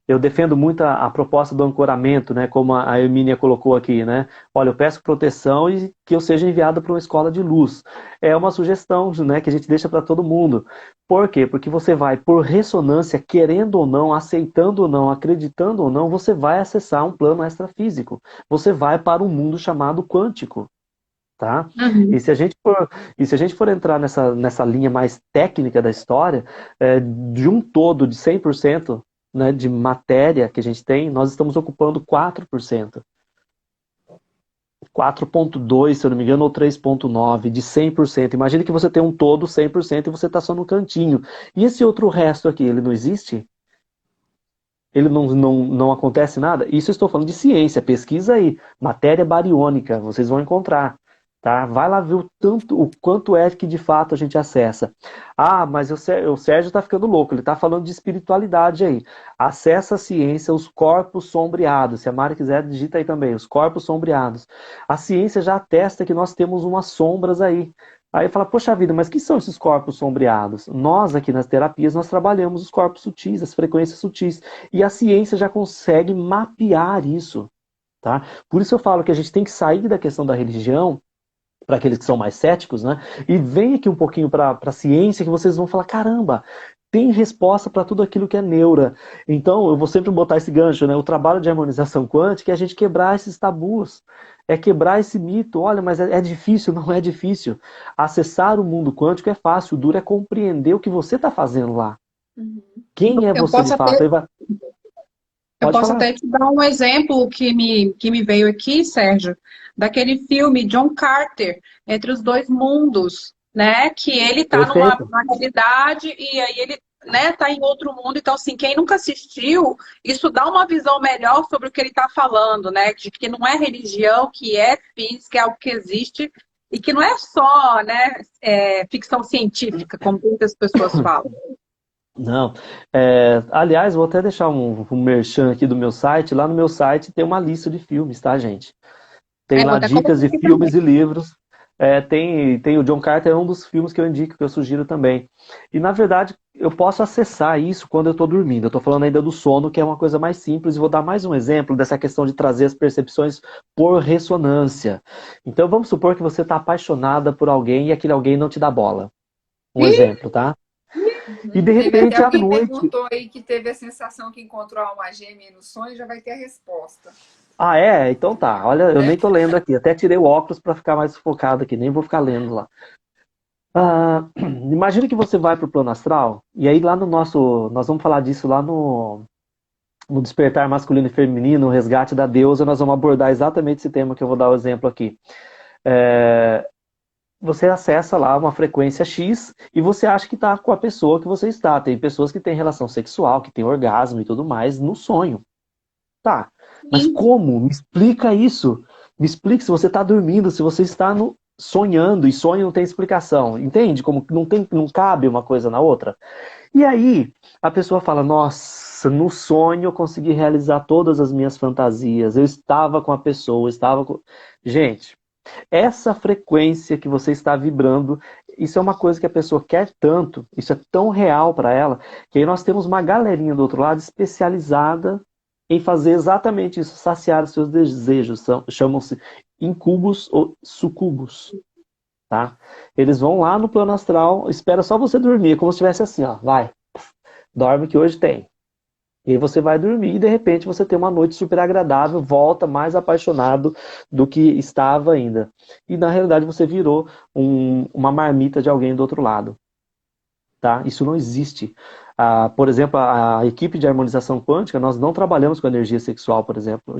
[SPEAKER 4] eu defendo muito a proposta do ancoramento, né, como a Hermínia colocou aqui, né? Olha, eu peço proteção e que eu seja enviado para uma escola de luz. É uma sugestão, né, que a gente deixa para todo mundo. Por quê? Porque você vai, por ressonância, querendo ou não, aceitando ou não, acreditando ou não, você vai acessar um plano extrafísico. Você vai para um mundo chamado quântico. Tá?
[SPEAKER 3] Uhum.
[SPEAKER 4] E se a gente for entrar nessa linha mais técnica da história, de um todo de 100%, né, de matéria que a gente tem, nós estamos ocupando 4%. 4,2%, se eu não me engano, ou 3,9% de 100%. Imagine que você tem um todo 100% e você está só no cantinho. E esse outro resto aqui, ele não existe? Ele não acontece nada? Isso eu estou falando de ciência, pesquisa aí. Matéria bariônica, vocês vão encontrar. Tá? Vai lá ver o quanto é que de fato a gente acessa. Ah, mas o Sérgio está ficando louco, ele está falando de espiritualidade aí. Acessa a ciência, os corpos sombreados. Se a Mari quiser, digita aí também, os corpos sombreados. A ciência já atesta que nós temos umas sombras aí. Aí fala, poxa vida, mas que são esses corpos sombreados? Nós aqui nas terapias, nós trabalhamos os corpos sutis, as frequências sutis. E a ciência já consegue mapear isso. Tá? Por isso eu falo que a gente tem que sair da questão da religião, para aqueles que são mais céticos, né? E vem aqui um pouquinho para a ciência que vocês vão falar, caramba, tem resposta para tudo aquilo que é neura. Então, eu vou sempre botar esse gancho, né? O trabalho de harmonização quântica é a gente quebrar esses tabus, é quebrar esse mito. Olha, mas é difícil, não é difícil. Acessar o mundo quântico é fácil, o duro é compreender o que você está fazendo lá.
[SPEAKER 3] Uhum.
[SPEAKER 4] Quem é você de fato?
[SPEAKER 3] Eu posso até te dar um exemplo que me veio aqui, Sérgio, daquele filme John Carter, Entre os Dois Mundos, né? Que ele tá numa realidade e aí ele, né, tá em outro mundo. Então, assim, quem nunca assistiu, isso dá uma visão melhor sobre o que ele tá falando, né? De que não é religião, que é física, é algo que existe e que não é só, né, ficção científica, como muitas pessoas falam.
[SPEAKER 4] Não. Aliás, vou até deixar um merchan aqui do meu site. Lá no meu site tem uma lista de filmes, tá, gente? Tem lá dicas de filmes e livros. Tem o John Carter, é um dos filmes que eu indico, que eu sugiro também. E, na verdade, eu posso acessar isso quando eu estou dormindo. Eu estou falando ainda do sono, que é uma coisa mais simples, e vou dar mais um exemplo dessa questão de trazer as percepções por ressonância. Então, vamos supor que você está apaixonada por alguém e aquele alguém não te dá bola. Um exemplo, tá? E, de repente, à
[SPEAKER 2] alguém
[SPEAKER 4] noite...
[SPEAKER 2] perguntou aí que teve a sensação que encontrou a alma gêmea no sonho, já vai ter a resposta.
[SPEAKER 4] Ah, é? Então tá. Olha, eu nem tô lendo aqui. Até tirei o óculos para ficar mais focado aqui. Nem vou ficar lendo lá. Imagina que você vai pro plano astral. E aí lá no nosso... Nós vamos falar disso lá no Despertar Masculino e Feminino, o Resgate da Deusa. Nós vamos abordar exatamente esse tema que eu vou dar o exemplo aqui. Você acessa lá uma frequência X e você acha que está com a pessoa que você está. Tem pessoas que têm relação sexual, que têm orgasmo e tudo mais no sonho. Tá. Mas como? Me explica isso. Me explica se você está dormindo, se você está sonhando, e sonho não tem explicação. Entende? Como não cabe uma coisa na outra. E aí, a pessoa fala, nossa, no sonho eu consegui realizar todas as minhas fantasias. Eu estava com a pessoa, Gente, essa frequência que você está vibrando, isso é uma coisa que a pessoa quer tanto, isso é tão real para ela, que aí nós temos uma galerinha do outro lado especializada em fazer exatamente isso, saciar os seus desejos. Chamam-se incubos ou sucubos. Tá? Eles vão lá no plano astral, espera só você dormir, como se estivesse assim, ó, vai, dorme que hoje tem. E aí você vai dormir e de repente você tem uma noite super agradável, volta mais apaixonado do que estava ainda. E na realidade você virou uma marmita de alguém do outro lado. Tá? Isso não existe. Por exemplo, a equipe de harmonização quântica, nós não trabalhamos com energia sexual, por exemplo.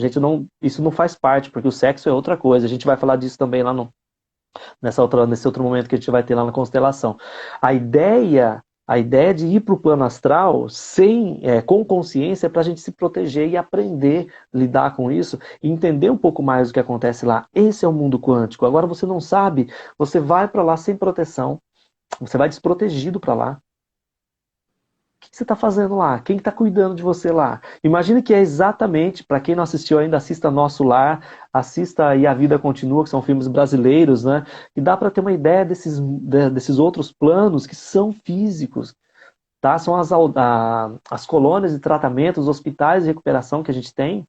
[SPEAKER 4] Isso não faz parte, porque o sexo é outra coisa. A gente vai falar disso também lá nesse outro momento que a gente vai ter lá na constelação. A ideia de ir para o plano astral com consciência é para a gente se proteger e aprender a lidar com isso e entender um pouco mais do que acontece lá. Esse é o mundo quântico. Agora você não sabe, você vai para lá sem proteção, você vai desprotegido para lá. O que você está fazendo lá? Quem está cuidando de você lá? Imagine que é exatamente, para quem não assistiu ainda, assista Nosso Lar, assista E a Vida Continua, que são filmes brasileiros, né? E dá para ter uma ideia desses outros planos que são físicos. Tá? São as colônias de tratamento, os hospitais de recuperação que a gente tem,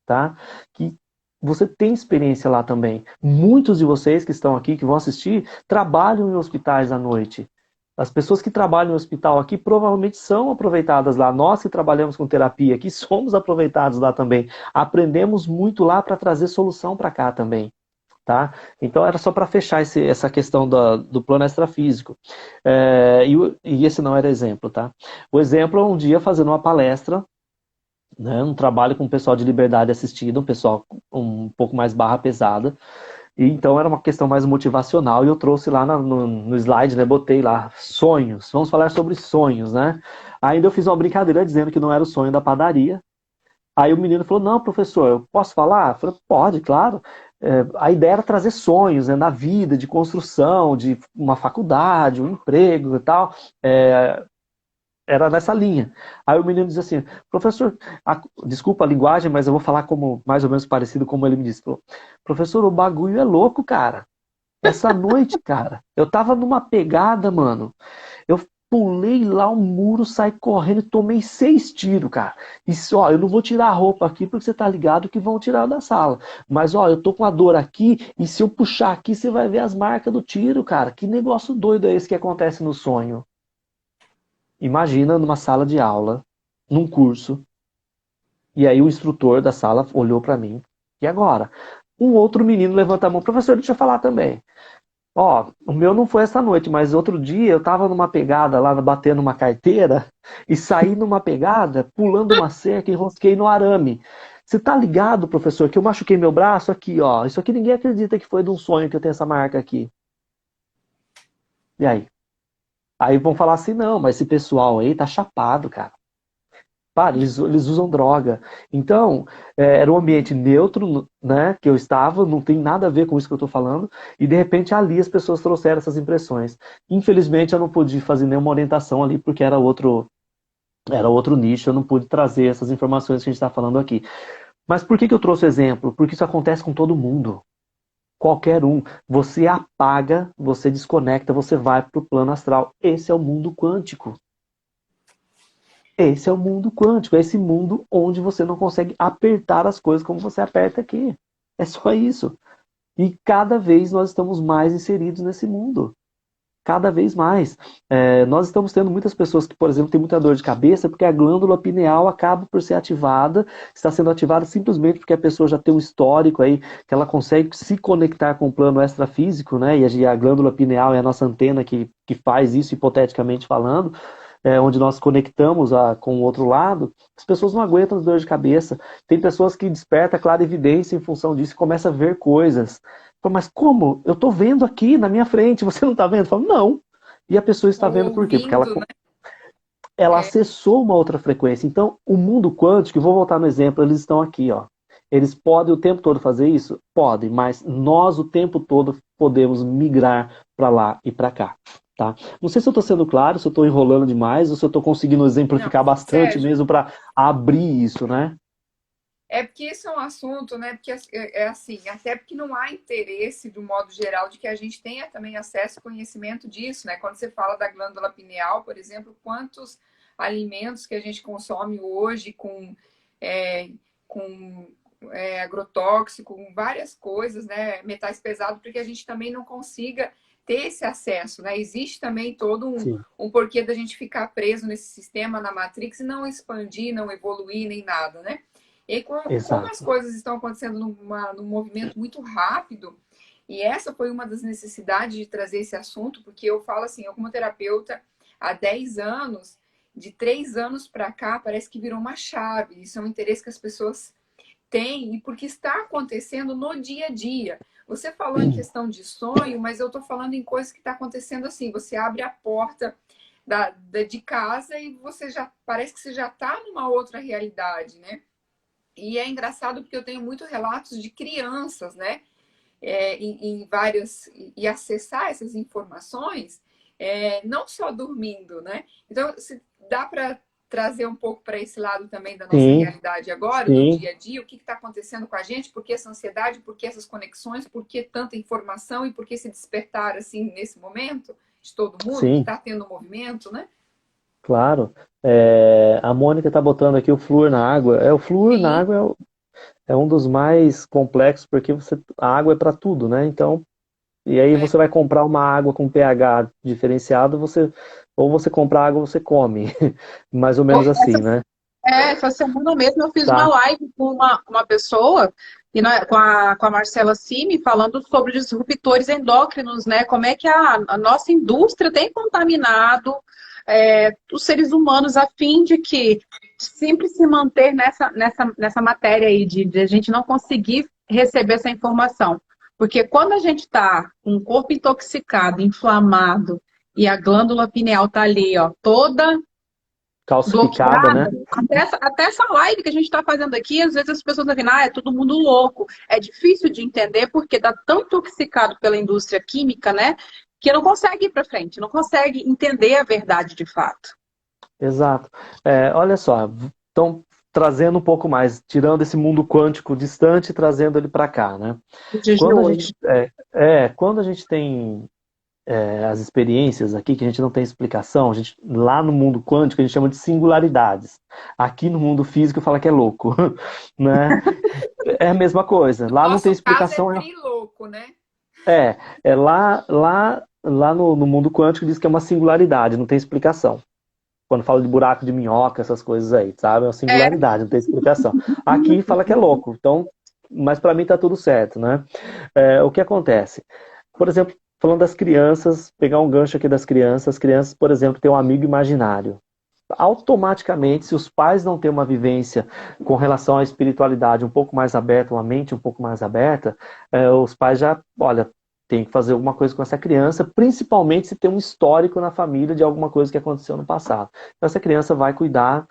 [SPEAKER 4] tá? Que você tem experiência lá também. Muitos de vocês que estão aqui, que vão assistir, trabalham em hospitais à noite. As pessoas que trabalham no hospital aqui provavelmente são aproveitadas lá. Nós que trabalhamos com terapia aqui somos aproveitados lá também. Aprendemos muito lá para trazer solução para cá também. Tá? Então era só para fechar essa questão do plano extrafísico. E esse não era exemplo. Tá? O exemplo é um dia fazendo uma palestra, né, um trabalho com o pessoal de liberdade assistida, um pessoal um pouco mais barra pesada. E então era uma questão mais motivacional e eu trouxe lá no slide, né, botei lá, sonhos, vamos falar sobre sonhos, né? Ainda eu fiz uma brincadeira dizendo que não era o sonho da padaria. Aí o menino falou, não, professor, eu posso falar? Eu falei, pode, claro. A ideia era trazer sonhos, né, na vida, de construção, de uma faculdade, um emprego e tal. Era nessa linha. Aí o menino diz assim, professor, desculpa a linguagem, mas eu vou falar como mais ou menos parecido como ele me disse. Professor, o bagulho é louco, cara. Essa noite, cara, eu tava numa pegada, mano. Eu pulei lá um muro, saí correndo e tomei 6 tiros, cara. E ó, eu não vou tirar a roupa aqui porque você tá ligado que vão tirar da sala. Mas ó, eu tô com a dor aqui e se eu puxar aqui, você vai ver as marcas do tiro, cara. Que negócio doido é esse que acontece no sonho? Imagina numa sala de aula, num curso, e aí o instrutor da sala olhou para mim, e agora? Um outro menino levanta a mão, professor, deixa eu falar também. Ó, o meu não foi essa noite, mas outro dia eu tava numa pegada lá, batendo uma carteira, e saí numa pegada, pulando uma cerca e enrosquei no arame. Você tá ligado, professor, que eu machuquei meu braço aqui, ó. Isso aqui ninguém acredita que foi de um sonho que eu tenho essa marca aqui. E aí? Aí vão falar assim, não, mas esse pessoal aí tá chapado, cara. Para, eles usam droga. Então, era um ambiente neutro, né, que eu estava, não tem nada a ver com isso que eu estou falando, e de repente ali as pessoas trouxeram essas impressões. Infelizmente eu não pude fazer nenhuma orientação ali, porque era outro nicho, eu não pude trazer essas informações que a gente está falando aqui. Mas por que eu trouxe o exemplo? Porque isso acontece com todo mundo. Qualquer um. Você apaga, você desconecta, você vai para o plano astral. Esse é o mundo quântico. Esse é o mundo quântico. É esse mundo onde você não consegue apertar as coisas como você aperta aqui. É só isso. E cada vez nós estamos mais inseridos nesse mundo. Cada vez mais. Nós estamos tendo muitas pessoas que, por exemplo, têm muita dor de cabeça porque a glândula pineal acaba por ser ativada, está sendo ativada simplesmente porque a pessoa já tem um histórico aí, que ela consegue se conectar com o plano extrafísico, né? E a glândula pineal é a nossa antena que faz isso, hipoteticamente falando, onde nós conectamos com o outro lado. As pessoas não aguentam as dores de cabeça. Tem pessoas que despertam a clarividência em função disso e começam a ver coisas. Mas como? Eu estou vendo aqui na minha frente, você não está vendo? Eu falo, não. E a pessoa está vendo por quê? Porque ela acessou uma outra frequência. Então, o mundo quântico, vou voltar no exemplo, eles estão aqui, ó. Eles podem o tempo todo fazer isso? Podem, mas nós o tempo todo podemos migrar para lá e para cá. Tá? Não sei se eu estou sendo claro, se eu estou enrolando demais, ou se eu estou conseguindo exemplificar bastante, Sérgio, mesmo para abrir isso, né?
[SPEAKER 2] É porque esse é um assunto, né? Porque é assim, até porque não há interesse, do modo geral, de que a gente tenha também acesso e conhecimento disso, né? Quando você fala da glândula pineal, por exemplo, quantos alimentos que a gente consome hoje com agrotóxico, com várias coisas, né? Metais pesados, para que a gente também não consiga ter esse acesso, né? Existe também todo um porquê da gente ficar preso nesse sistema, na Matrix, e não expandir, não evoluir, nem nada, né? E como as coisas estão acontecendo num movimento muito rápido, e essa foi uma das necessidades de trazer esse assunto, porque eu falo assim, eu como terapeuta há 10 anos, de 3 anos para cá, parece que virou uma chave. Isso é um interesse que as pessoas têm, e porque está acontecendo no dia a dia. Você falou em questão de sonho, mas eu estou falando em coisas que estão acontecendo assim. Você abre a porta de casa e você parece que você já está numa outra realidade, né? E é engraçado porque eu tenho muitos relatos de crianças, né? Em várias... E acessar essas informações, não só dormindo, né? Então, se dá para trazer um pouco para esse lado também da nossa realidade agora, do dia a dia, o que está acontecendo com a gente, por que essa ansiedade, por que essas conexões, por que tanta informação e por que se despertar assim nesse momento de todo mundo que está tendo um movimento, né?
[SPEAKER 4] Claro. A Mônica está botando aqui o flúor na água. O flúor na água é um dos mais complexos, porque a água é para tudo, né? Então, e aí você vai comprar uma água com pH diferenciado, ou você compra água ou você come. Mais ou menos assim, né?
[SPEAKER 3] Essa semana mesmo eu fiz uma live com uma pessoa, com a Marcela Cime, falando sobre disruptores endócrinos, né? Como é que a nossa indústria tem contaminado os seres humanos, a fim de que sempre se manter nessa matéria aí, de a gente não conseguir receber essa informação. Porque quando a gente está com o corpo intoxicado, inflamado, e a glândula pineal tá ali, ó, toda
[SPEAKER 4] calcificada, né?
[SPEAKER 3] Até essa live que a gente está fazendo aqui, às vezes as pessoas estão dizendo, é todo mundo louco. É difícil de entender porque está tão intoxicado pela indústria química, né? Que não consegue ir para frente, não consegue entender a verdade de fato.
[SPEAKER 4] Exato. Olha só, então trazendo um pouco mais, tirando esse mundo quântico distante e trazendo ele para cá, né? Quando a gente tem as experiências aqui, que a gente não tem explicação, lá no mundo quântico a gente chama de singularidades. Aqui no mundo físico fala que é louco, né? É a mesma coisa. Lá não tem explicação.
[SPEAKER 2] Caso é louco, né?
[SPEAKER 4] Lá no mundo quântico diz que é uma singularidade, não tem explicação. Quando fala de buraco de minhoca, essas coisas aí, sabe? É uma singularidade, não tem explicação. Aqui fala que é louco, então, mas para mim tá tudo certo, né? O que acontece? Por exemplo, falando das crianças, pegar um gancho aqui das crianças. As crianças, por exemplo, têm um amigo imaginário. Automaticamente, se os pais não têm uma vivência com relação à espiritualidade um pouco mais aberta, uma mente um pouco mais aberta, os pais já, tem que fazer alguma coisa com essa criança, principalmente se tem um histórico na família de alguma coisa que aconteceu no passado. Então, essa criança vai cuidar,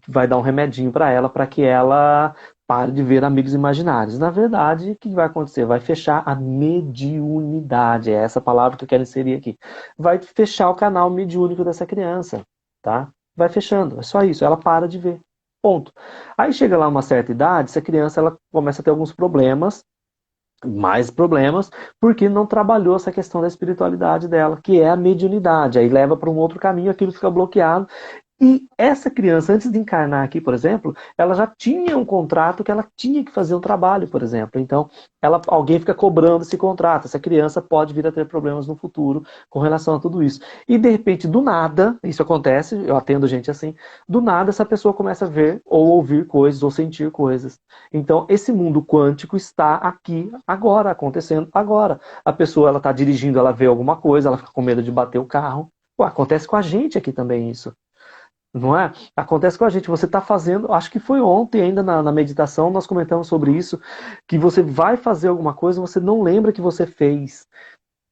[SPEAKER 4] vai dar um remedinho para que ela pare de ver amigos imaginários. Na verdade, o que vai acontecer? Vai fechar a mediunidade. É essa palavra que eu quero inserir aqui. Vai fechar o canal mediúnico dessa criança, tá? Vai fechando. É só isso. Ela para de ver. Ponto. Aí chega lá uma certa idade, essa criança ela começa a ter alguns problemas mais problemas, porque não trabalhou essa questão da espiritualidade dela, que é a mediunidade. Aí leva para um outro caminho, aquilo fica bloqueado. E essa criança, antes de encarnar aqui, por exemplo, ela já tinha um contrato que ela tinha que fazer um trabalho, por exemplo. Então, alguém fica cobrando esse contrato. Essa criança pode vir a ter problemas no futuro com relação a tudo isso. E, de repente, do nada, isso acontece, eu atendo gente assim, do nada essa pessoa começa a ver ou ouvir coisas ou sentir coisas. Então, esse mundo quântico está aqui, agora, acontecendo agora. A pessoa, ela está dirigindo, ela vê alguma coisa, ela fica com medo de bater o carro. Pô, acontece com a gente aqui também isso. Não é? Acontece com a gente, você está fazendo, acho que foi ontem ainda na meditação, nós comentamos sobre isso, que você vai fazer alguma coisa, você não lembra que você fez.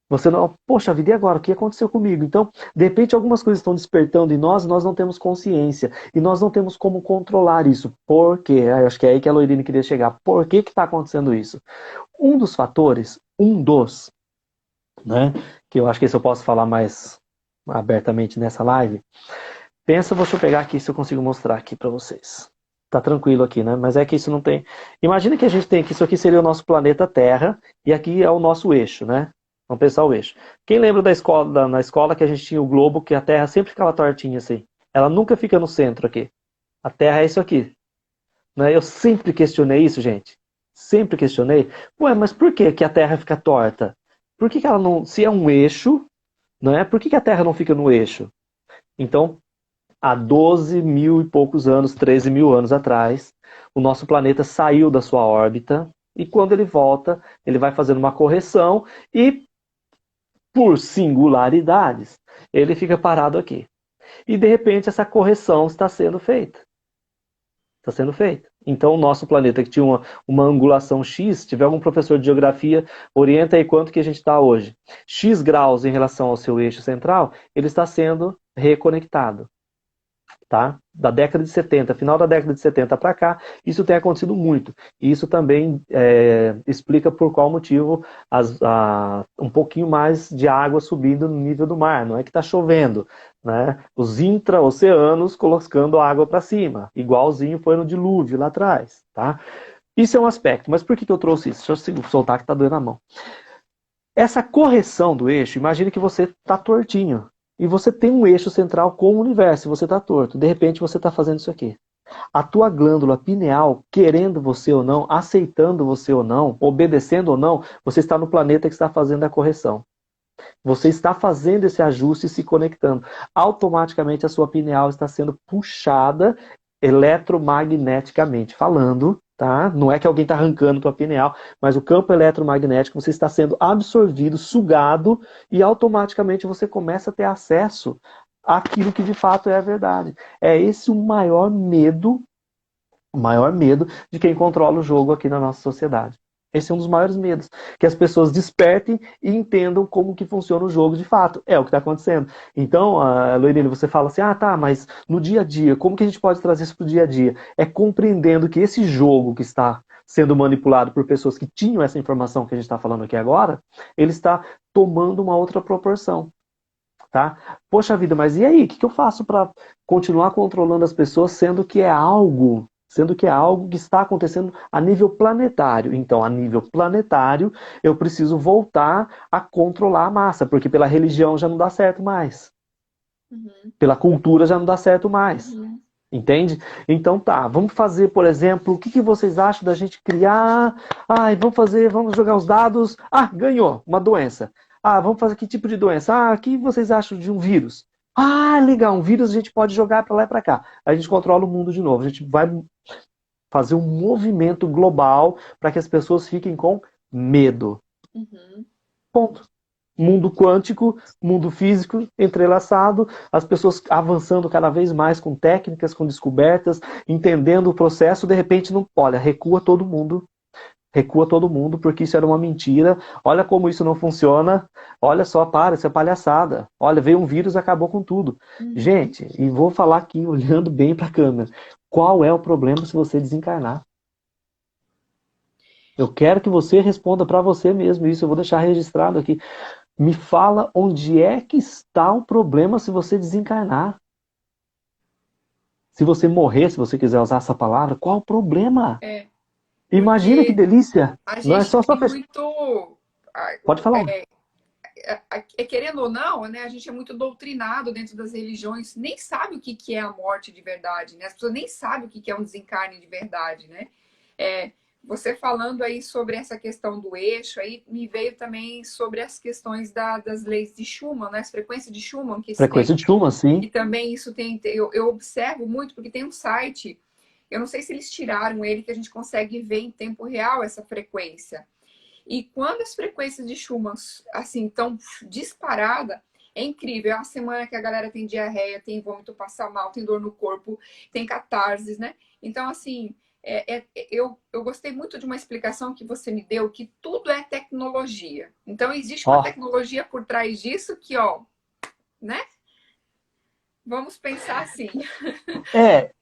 [SPEAKER 4] Você não, poxa vida, e agora? O que aconteceu comigo? Então, de repente, algumas coisas estão despertando em nós, nós não temos consciência. E nós não temos como controlar isso. Por quê? Acho que é aí que a Loirine queria chegar. Por que está acontecendo isso? Um dos fatores, né? Que eu acho que isso eu posso falar mais abertamente nessa live. Pensa, deixa eu pegar aqui se eu consigo mostrar aqui para vocês. Tá tranquilo aqui, né? Mas é que isso não tem... Imagina que a gente tem que isso aqui seria o nosso planeta Terra e aqui é o nosso eixo, né? Vamos pensar o eixo. Quem lembra da escola, na escola que a gente tinha o globo, que a Terra sempre ficava tortinha assim? Ela nunca fica no centro aqui. A Terra é isso aqui. Né? Eu sempre questionei isso, gente. Sempre questionei. Ué, mas por que a Terra fica torta? Por que ela não... Se é um eixo, né? Por que a Terra não fica no eixo? Então... Há 12 mil e poucos anos, 13 mil anos atrás, o nosso planeta saiu da sua órbita e quando ele volta, ele vai fazendo uma correção e, por singularidades, ele fica parado aqui. E, de repente, essa correção está sendo feita. Está sendo feita. Então, o nosso planeta, que tinha uma angulação X, se tiver algum professor de geografia, orienta aí quanto que a gente está hoje. X graus em relação ao seu eixo central, ele está sendo reconectado. Tá? Da década de 70, final da década de 70 para cá, isso tem acontecido muito. E isso também explica por qual motivo um pouquinho mais de água subindo no nível do mar. Não é que está chovendo, né? Os intra-oceanos colocando água para cima, igualzinho foi no dilúvio lá atrás. Tá? Isso é um aspecto. Mas por que eu trouxe isso? Deixa eu soltar que está doendo a mão. Essa correção do eixo, imagine que você está tortinho. E você tem um eixo central com o universo, e você está torto. De repente você está fazendo isso aqui. A tua glândula pineal, querendo você ou não, aceitando você ou não, obedecendo ou não, você está no planeta que está fazendo a correção. Você está fazendo esse ajuste e se conectando. Automaticamente a sua pineal está sendo puxada eletromagneticamente falando. Tá? Não é que alguém está arrancando tua pineal, mas o campo eletromagnético, você está sendo absorvido, sugado, e automaticamente você começa a ter acesso àquilo que de fato é a verdade. É esse o maior medo de quem controla o jogo aqui na nossa sociedade. Esse é um dos maiores medos. Que as pessoas despertem e entendam como que funciona o jogo de fato. É o que está acontecendo. Então, Loirine, você fala assim, tá, mas no dia a dia, como que a gente pode trazer isso para o dia a dia? É compreendendo que esse jogo que está sendo manipulado por pessoas que tinham essa informação que a gente está falando aqui agora, ele está tomando uma outra proporção. Tá? Poxa vida, mas e aí? O que eu faço para continuar controlando as pessoas, sendo que é algo que está acontecendo a nível planetário. Então, a nível planetário, eu preciso voltar a controlar a massa, porque pela religião já não dá certo mais. Pela cultura já não dá certo mais. Entende? Então tá, vamos fazer, por exemplo, o que vocês acham da gente criar? Vamos jogar os dados. Ganhou, uma doença. Vamos fazer que tipo de doença? O que vocês acham de um vírus? Legal, um vírus a gente pode jogar para lá e para cá. A gente controla o mundo de novo. A gente vai fazer um movimento global para que as pessoas fiquem com medo. Ponto. Mundo quântico, mundo físico, entrelaçado, as pessoas avançando cada vez mais com técnicas, com descobertas, entendendo o processo, de repente, recua todo mundo. Recua todo mundo, porque isso era uma mentira. Olha como isso não funciona. Olha só, isso é palhaçada. Olha, veio um vírus e acabou com tudo. Gente, e vou falar aqui, olhando bem para a câmera. Qual é o problema se você desencarnar? Eu quero que você responda para você mesmo isso. Eu vou deixar registrado aqui. Me fala onde é que está o problema se você desencarnar. Se você morrer, se você quiser usar essa palavra, qual o problema? Imagina que
[SPEAKER 2] Porque
[SPEAKER 4] delícia!
[SPEAKER 2] a
[SPEAKER 4] Não é
[SPEAKER 2] gente
[SPEAKER 4] só
[SPEAKER 2] tem
[SPEAKER 4] fechar.
[SPEAKER 2] muito.
[SPEAKER 4] Pode falar.
[SPEAKER 2] Querendo ou não, né, a gente é muito doutrinado dentro das religiões, nem sabe o que, que é a morte de verdade, né? As pessoas nem sabem o que, que é um desencarne de verdade, né? É, você falando aí sobre essa questão do eixo, aí me veio também sobre as questões das leis de Schumann, né? As frequências de Schumann que se tem.
[SPEAKER 4] Frequência de Schumann, sim.
[SPEAKER 2] E também isso tem, eu observo muito, porque tem um site, eu não sei se eles tiraram ele, que a gente consegue ver em tempo real essa frequência. E quando as frequências de Schumann, assim, estão disparada, é incrível. É uma semana que a galera tem diarreia, tem vômito, passa mal, tem dor no corpo, tem catarses, né? Então, assim, eu gostei muito de uma explicação que você me deu, que tudo é tecnologia. Então, existe uma tecnologia por trás disso que, ó, né? Vamos pensar assim.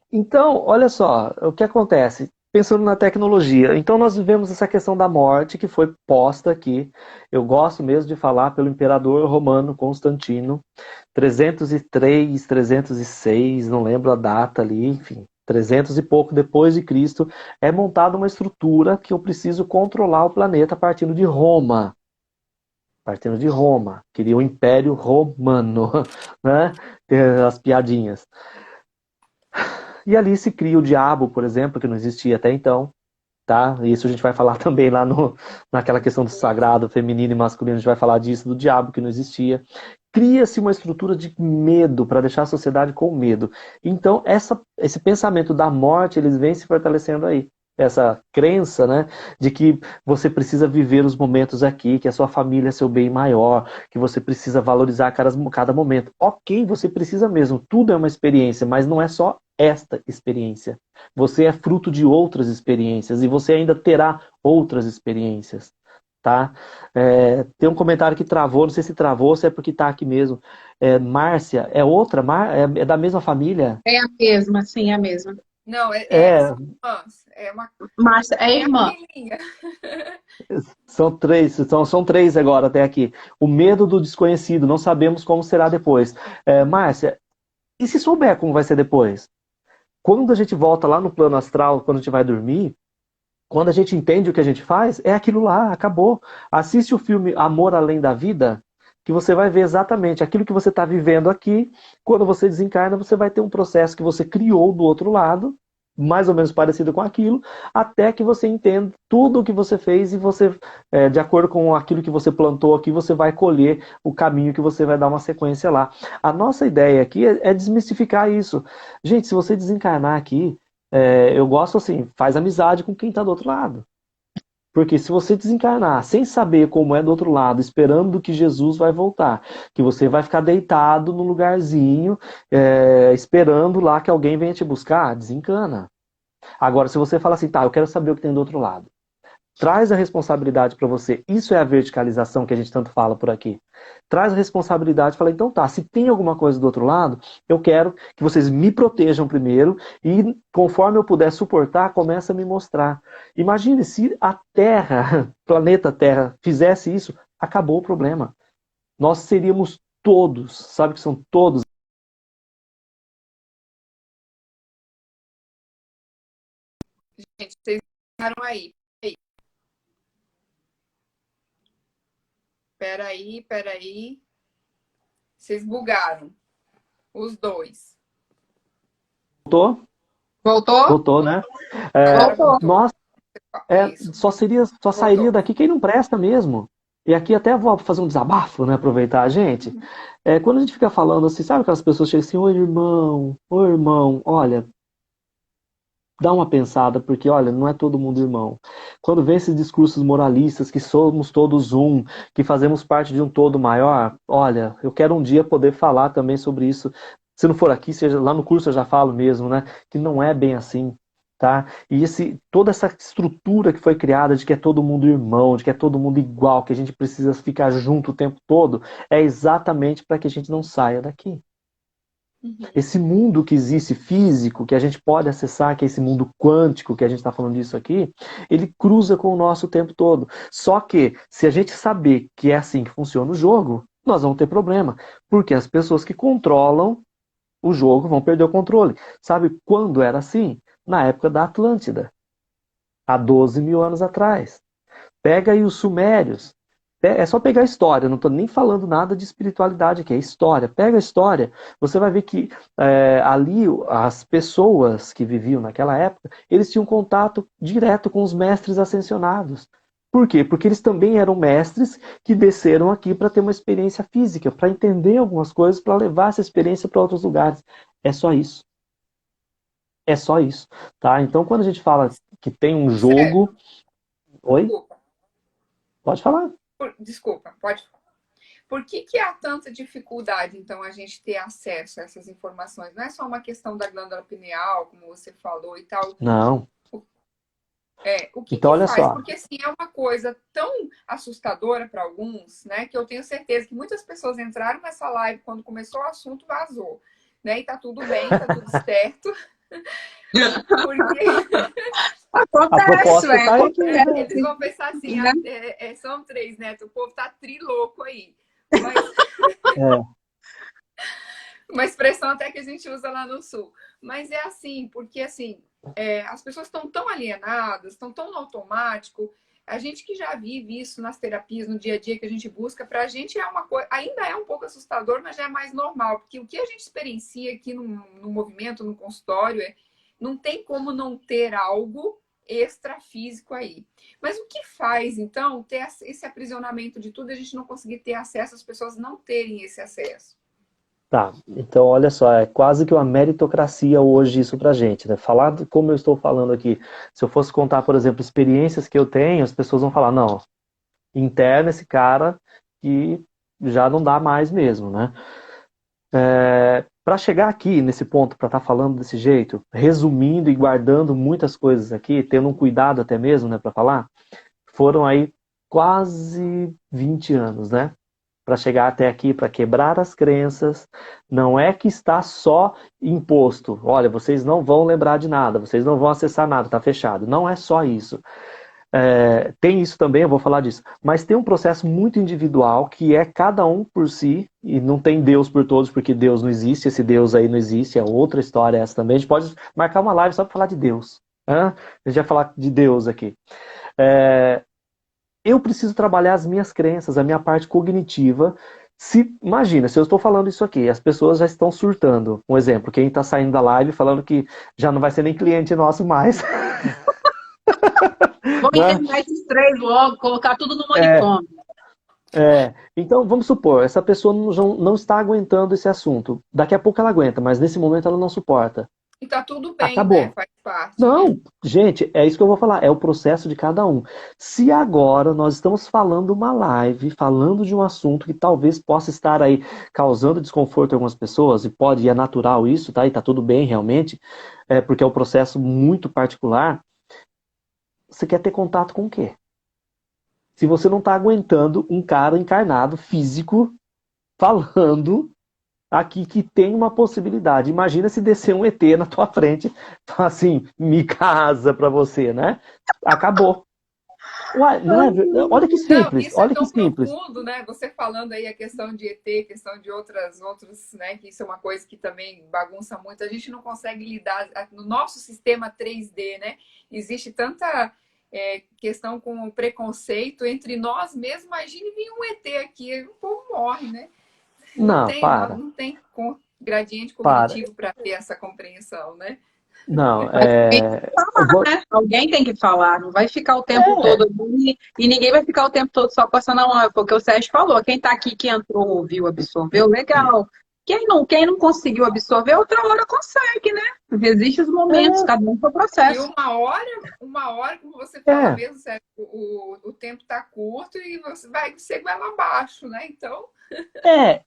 [SPEAKER 4] Então, olha só, o que acontece? Pensando na tecnologia, então nós vivemos essa questão da morte que foi posta aqui. Eu gosto mesmo de falar pelo imperador romano Constantino, 303, 306, não lembro a data ali, enfim, 300 e pouco depois de Cristo, é montada uma estrutura que eu preciso controlar o planeta partindo de Roma. Partindo de Roma, queria o Império Romano, né? Ter as piadinhas. E ali se cria o diabo, por exemplo, que não existia até então, tá? Isso a gente vai falar também lá naquela questão do sagrado, feminino e masculino, a gente vai falar disso, do diabo que não existia. Cria-se uma estrutura de medo para deixar a sociedade com medo. Então, esse pensamento da morte, eles vêm se fortalecendo aí. Essa crença, né, de que você precisa viver os momentos aqui, que a sua família é seu bem maior, que você precisa valorizar cada momento. Ok, você precisa mesmo, tudo é uma experiência, mas não é só esta experiência. Você é fruto de outras experiências e você ainda terá outras experiências, tá? Tem um comentário que travou, não sei se travou, se é porque tá aqui mesmo. Márcia, é outra? É da mesma família?
[SPEAKER 3] É a mesma, sim, é a mesma.
[SPEAKER 2] Não,
[SPEAKER 4] É,
[SPEAKER 2] é uma
[SPEAKER 3] Márcia é irmã.
[SPEAKER 2] família.
[SPEAKER 4] são três agora até aqui. O medo do desconhecido, não sabemos como será depois. Márcia, e se souber como vai ser depois? Quando a gente volta lá no plano astral, quando a gente vai dormir, quando a gente entende o que a gente faz, é aquilo lá, acabou. Assiste o filme Amor Além da Vida, que você vai ver exatamente aquilo que você está vivendo aqui. Quando você desencarna, você vai ter um processo que você criou do outro lado, mais ou menos parecido com aquilo, até que você entenda tudo o que você fez e você, de acordo com aquilo que você plantou aqui, você vai colher o caminho que você vai dar uma sequência lá. A nossa ideia aqui é desmistificar isso. Gente, se você desencarnar aqui, eu gosto assim, faz amizade com quem está do outro lado. Porque se você desencarnar sem saber como é do outro lado, esperando que Jesus vai voltar, que você vai ficar deitado no lugarzinho, esperando lá que alguém venha te buscar, desencana. Agora, se você fala assim, tá, eu quero saber o que tem do outro lado. Traz a responsabilidade para você. Isso é a verticalização que a gente tanto fala por aqui. Traz a responsabilidade e fala, então tá, se tem alguma coisa do outro lado, eu quero que vocês me protejam primeiro e conforme eu puder suportar, começa a me mostrar. Imagine se a Terra, planeta Terra, fizesse isso, acabou o problema. Nós seríamos todos, sabe que são todos.
[SPEAKER 2] Gente, vocês ficaram aí. Peraí. Vocês bugaram. Os dois.
[SPEAKER 4] Voltou?
[SPEAKER 3] Voltou?
[SPEAKER 4] Voltou, né?
[SPEAKER 3] Voltou.
[SPEAKER 4] Nossa, só sairia daqui quem não presta mesmo. E aqui até vou fazer um desabafo, né? Aproveitar a gente. Quando a gente fica falando assim, sabe aquelas pessoas que chegam assim, ô irmão, olha, dá uma pensada, porque, olha, não é todo mundo irmão. Quando vem esses discursos moralistas, que somos todos um, que fazemos parte de um todo maior, olha, eu quero um dia poder falar também sobre isso. Se não for aqui, seja lá no curso eu já falo mesmo, né? Que não é bem assim, tá? E toda essa estrutura que foi criada de que é todo mundo irmão, de que é todo mundo igual, que a gente precisa ficar junto o tempo todo, é exatamente para que a gente não saia daqui. Esse mundo que existe físico, que a gente pode acessar, que é esse mundo quântico, que a gente está falando disso aqui, ele cruza com o nosso o tempo todo. Só que, se a gente saber que é assim que funciona o jogo, nós vamos ter problema. Porque as pessoas que controlam o jogo vão perder o controle. Sabe quando era assim? Na época da Atlântida. há 12 mil anos atrás. Pega aí os sumérios. É só pegar a história, não estou nem falando nada de espiritualidade aqui, é história. Pega a história, você vai ver que ali as pessoas que viviam naquela época, eles tinham contato direto com os mestres ascensionados. Por quê? Porque eles também eram mestres que desceram aqui para ter uma experiência física, para entender algumas coisas, para levar essa experiência para outros lugares. É só isso. É só isso. Tá? Então, quando a gente fala que tem um jogo... Oi?
[SPEAKER 2] Desculpa.
[SPEAKER 4] Pode falar.
[SPEAKER 2] Desculpa, pode falar. Por que há tanta dificuldade, então, a gente ter acesso a essas informações? Não é só uma questão da glândula pineal, como você falou e tal.
[SPEAKER 4] Não.
[SPEAKER 2] O que
[SPEAKER 4] então, olha
[SPEAKER 2] faz?
[SPEAKER 4] só.
[SPEAKER 2] Porque, assim, é uma coisa tão assustadora para alguns, né? Que eu tenho certeza que muitas pessoas entraram nessa live quando começou o assunto, vazou. Né? E tá tudo bem, tá tudo certo. Porque...
[SPEAKER 3] Acontece,
[SPEAKER 2] eles vão pensar assim, são 3, né? O povo tá trilouco aí. Uma expressão até que a gente usa lá no Sul. Mas é assim, porque assim, as pessoas estão tão alienadas, estão tão no automático. A gente que já vive isso nas terapias, no dia a dia que a gente busca, pra gente é uma coisa, ainda é um pouco assustador, mas já é mais normal. Porque o que a gente experiencia aqui no movimento, no consultório, não tem como não ter algo extrafísico aí. Mas o que faz, então, ter esse aprisionamento de tudo e a gente não conseguir ter acesso, as pessoas não terem esse acesso?
[SPEAKER 4] Tá, então olha só, é quase que uma meritocracia hoje isso pra gente, né? Falar como eu estou falando aqui, se eu fosse contar, por exemplo, experiências que eu tenho, as pessoas vão falar, não, interna esse cara que já não dá mais mesmo, né? Para chegar aqui nesse ponto, para estar falando desse jeito, resumindo e guardando muitas coisas aqui, tendo um cuidado até mesmo, né, para falar, foram aí quase 20 anos, né? Para chegar até aqui, para quebrar as crenças. Não é que está só imposto. Olha, vocês não vão lembrar de nada, vocês não vão acessar nada, está fechado. Não é só isso. Tem isso também, eu vou falar disso. Mas tem um processo muito individual, que é cada um por si, e não tem Deus por todos, porque Deus não existe, esse Deus aí não existe, é outra história essa também. A gente pode marcar uma live só para falar de Deus. A gente vai falar de Deus aqui. Eu preciso trabalhar as minhas crenças, a minha parte cognitiva. Imagina, se eu estou falando isso aqui, as pessoas já estão surtando. Um exemplo, quem está saindo da live falando que já não vai ser nem cliente nosso mais.
[SPEAKER 3] Vou internar esses 3 logo, colocar tudo no manicômio.
[SPEAKER 4] Então, vamos supor, essa pessoa não está aguentando esse assunto. Daqui a pouco ela aguenta, mas nesse momento ela não suporta.
[SPEAKER 2] E tá tudo bem,
[SPEAKER 4] acabou.
[SPEAKER 2] Né? Faz parte.
[SPEAKER 4] Não,
[SPEAKER 2] né?
[SPEAKER 4] Gente, é isso que eu vou falar. É o processo de cada um. Se agora nós estamos falando uma live, falando de um assunto que talvez possa estar aí causando desconforto em algumas pessoas, e é natural isso, tá? E tá tudo bem, realmente, porque é um processo muito particular. Você quer ter contato com o quê? Se você não está aguentando um cara encarnado, físico, falando aqui que tem uma possibilidade. Imagina se descer um ET na tua frente, assim, me casa pra você, né? Acabou. Uai, olha que simples,
[SPEAKER 2] isso
[SPEAKER 4] olha
[SPEAKER 2] é tão
[SPEAKER 4] que simples.
[SPEAKER 2] profundo, né? Você falando aí a questão de ET, questão de outros, né? Que isso é uma coisa que também bagunça muito. A gente não consegue lidar no nosso sistema 3D, né? Existe tanta questão com preconceito entre nós mesmos. Imagine vir um ET aqui, o povo morre, né? Não tem gradiente cognitivo para ter essa compreensão, né?
[SPEAKER 4] Não,
[SPEAKER 3] Alguém tem que falar, não vai ficar o tempo todo ali, e ninguém vai ficar o tempo todo só passando a mão, porque o Sérgio falou, quem tá aqui, que entrou, ouviu, absorveu, legal. Quem não conseguiu absorver, outra hora consegue, né? Existem os momentos, cada um com o processo.
[SPEAKER 2] E uma hora, como você fala mesmo, Sérgio, o tempo tá curto e você vai lá abaixo, né? Então...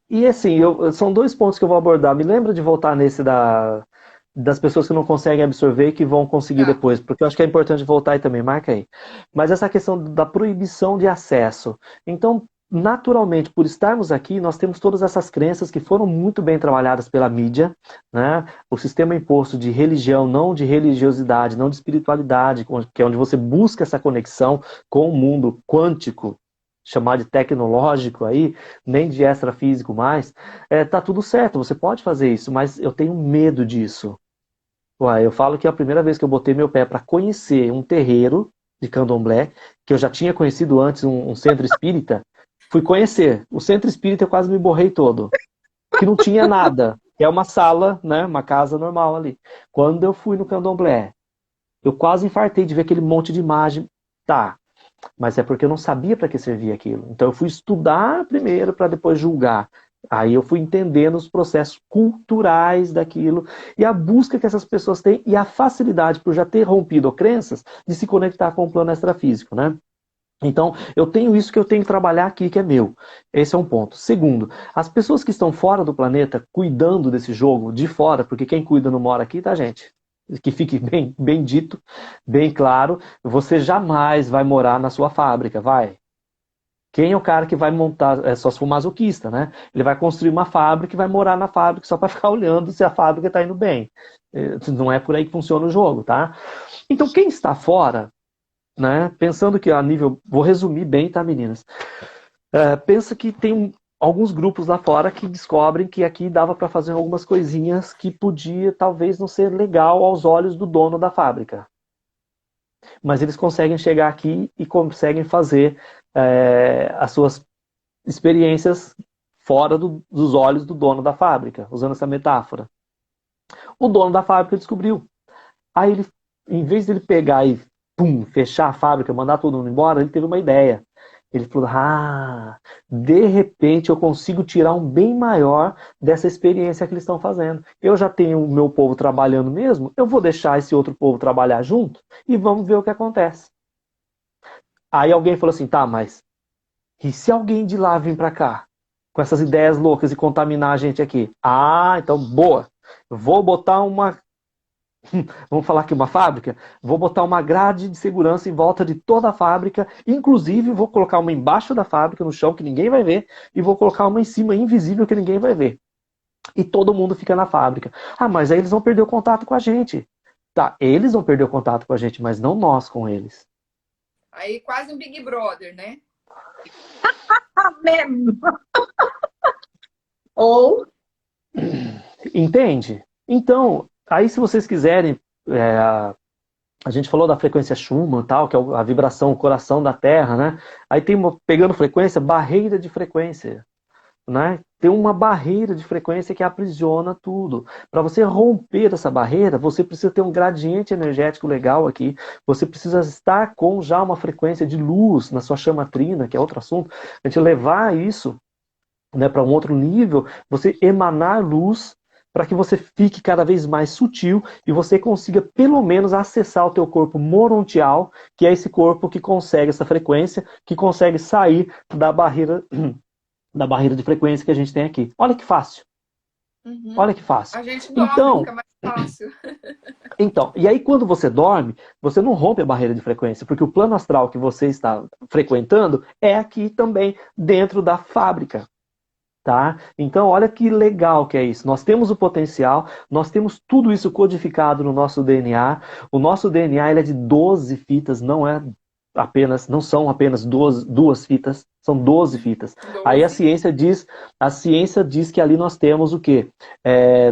[SPEAKER 4] E assim, são 2 pontos que eu vou abordar. Me lembra de voltar nesse das pessoas que não conseguem absorver e que vão conseguir depois, porque eu acho que é importante voltar aí também, marca aí. Mas essa questão da proibição de acesso. Então, naturalmente, por estarmos aqui, nós temos todas essas crenças que foram muito bem trabalhadas pela mídia, né? O sistema imposto de religião, não de religiosidade, não de espiritualidade, que é onde você busca essa conexão com o mundo quântico, chamar de tecnológico aí, nem de extrafísico mais, tá tudo certo, você pode fazer isso, mas eu tenho medo disso. Uai, eu falo que a primeira vez que eu botei meu pé para conhecer um terreiro de candomblé, que eu já tinha conhecido antes um centro espírita, fui conhecer. O centro espírita eu quase me borrei todo, que não tinha nada. É uma sala, né, uma casa normal ali. Quando eu fui no candomblé, eu quase infartei de ver aquele monte de imagem. Tá, mas é porque eu não sabia para que servia aquilo. Então eu fui estudar primeiro para depois julgar. Aí eu fui entendendo os processos culturais daquilo e a busca que essas pessoas têm e a facilidade por já ter rompido crenças de se conectar com o plano extrafísico, né? Então, eu tenho isso que eu tenho que trabalhar aqui, que é meu. Esse é um ponto. Segundo, as pessoas que estão fora do planeta, cuidando desse jogo, de fora, porque quem cuida não mora aqui, tá, gente? Que fique bem dito, bem claro, você jamais vai morar na sua fábrica, vai. Quem é o cara que vai montar, é só se for masoquista, né? Ele vai construir uma fábrica e vai morar na fábrica só para ficar olhando se a fábrica está indo bem. Não é por aí que funciona o jogo, tá? Então, quem está fora, né? Pensando que a nível... Vou resumir bem, tá, meninas? Pensa que tem alguns grupos lá fora que descobrem que aqui dava para fazer algumas coisinhas que podia talvez não ser legal aos olhos do dono da fábrica. Mas eles conseguem chegar aqui e conseguem fazer as suas experiências fora dos olhos do dono da fábrica, usando essa metáfora. O dono da fábrica descobriu. Aí ele, em vez de ele pegar e fechar a fábrica, mandar todo mundo embora, ele teve uma ideia. Ele falou, de repente eu consigo tirar um bem maior dessa experiência que eles estão fazendo. Eu já tenho o meu povo trabalhando mesmo, eu vou deixar esse outro povo trabalhar junto e vamos ver o que acontece. Aí alguém falou assim, tá, mas e se alguém de lá vir pra cá com essas ideias loucas e contaminar a gente aqui? Então boa, vou botar vamos falar aqui uma fábrica, vou botar uma grade de segurança em volta de toda a fábrica, inclusive vou colocar uma embaixo da fábrica, no chão, que ninguém vai ver, e vou colocar uma em cima, invisível, que ninguém vai ver. E todo mundo fica na fábrica. Mas aí eles vão perder o contato com a gente. Tá, eles vão perder o contato com a gente, mas não nós com eles.
[SPEAKER 2] Aí quase um Big Brother, né?
[SPEAKER 3] Mesmo. Ou...
[SPEAKER 4] Entende? Então, aí se vocês quiserem, a gente falou da frequência Schumann, tal, que é a vibração, o coração da Terra, né? Aí tem pegando frequência, barreira de frequência, né? Tem uma barreira de frequência que aprisiona tudo. Para você romper essa barreira, você precisa ter um gradiente energético legal aqui. Você precisa estar com já uma frequência de luz na sua chama trina, que é outro assunto. A gente levar isso, né, para um outro nível, você emanar luz para que você fique cada vez mais sutil e você consiga pelo menos acessar o teu corpo morontial, que é esse corpo que consegue essa frequência, que consegue sair da barreira de frequência que a gente tem aqui. Olha que fácil.
[SPEAKER 2] Uhum.
[SPEAKER 4] Olha que fácil.
[SPEAKER 2] A gente dorme, fica mais fácil.
[SPEAKER 4] Então, e aí quando você dorme, você não rompe a barreira de frequência, porque o plano astral que você está frequentando é aqui também, dentro da fábrica. Tá? Então, olha que legal que é isso. Nós temos o potencial, nós temos tudo isso codificado no nosso DNA. O nosso DNA ele é de 12 fitas, não são apenas duas fitas, são 12 fitas. 12. Aí a ciência diz que ali nós temos o quê?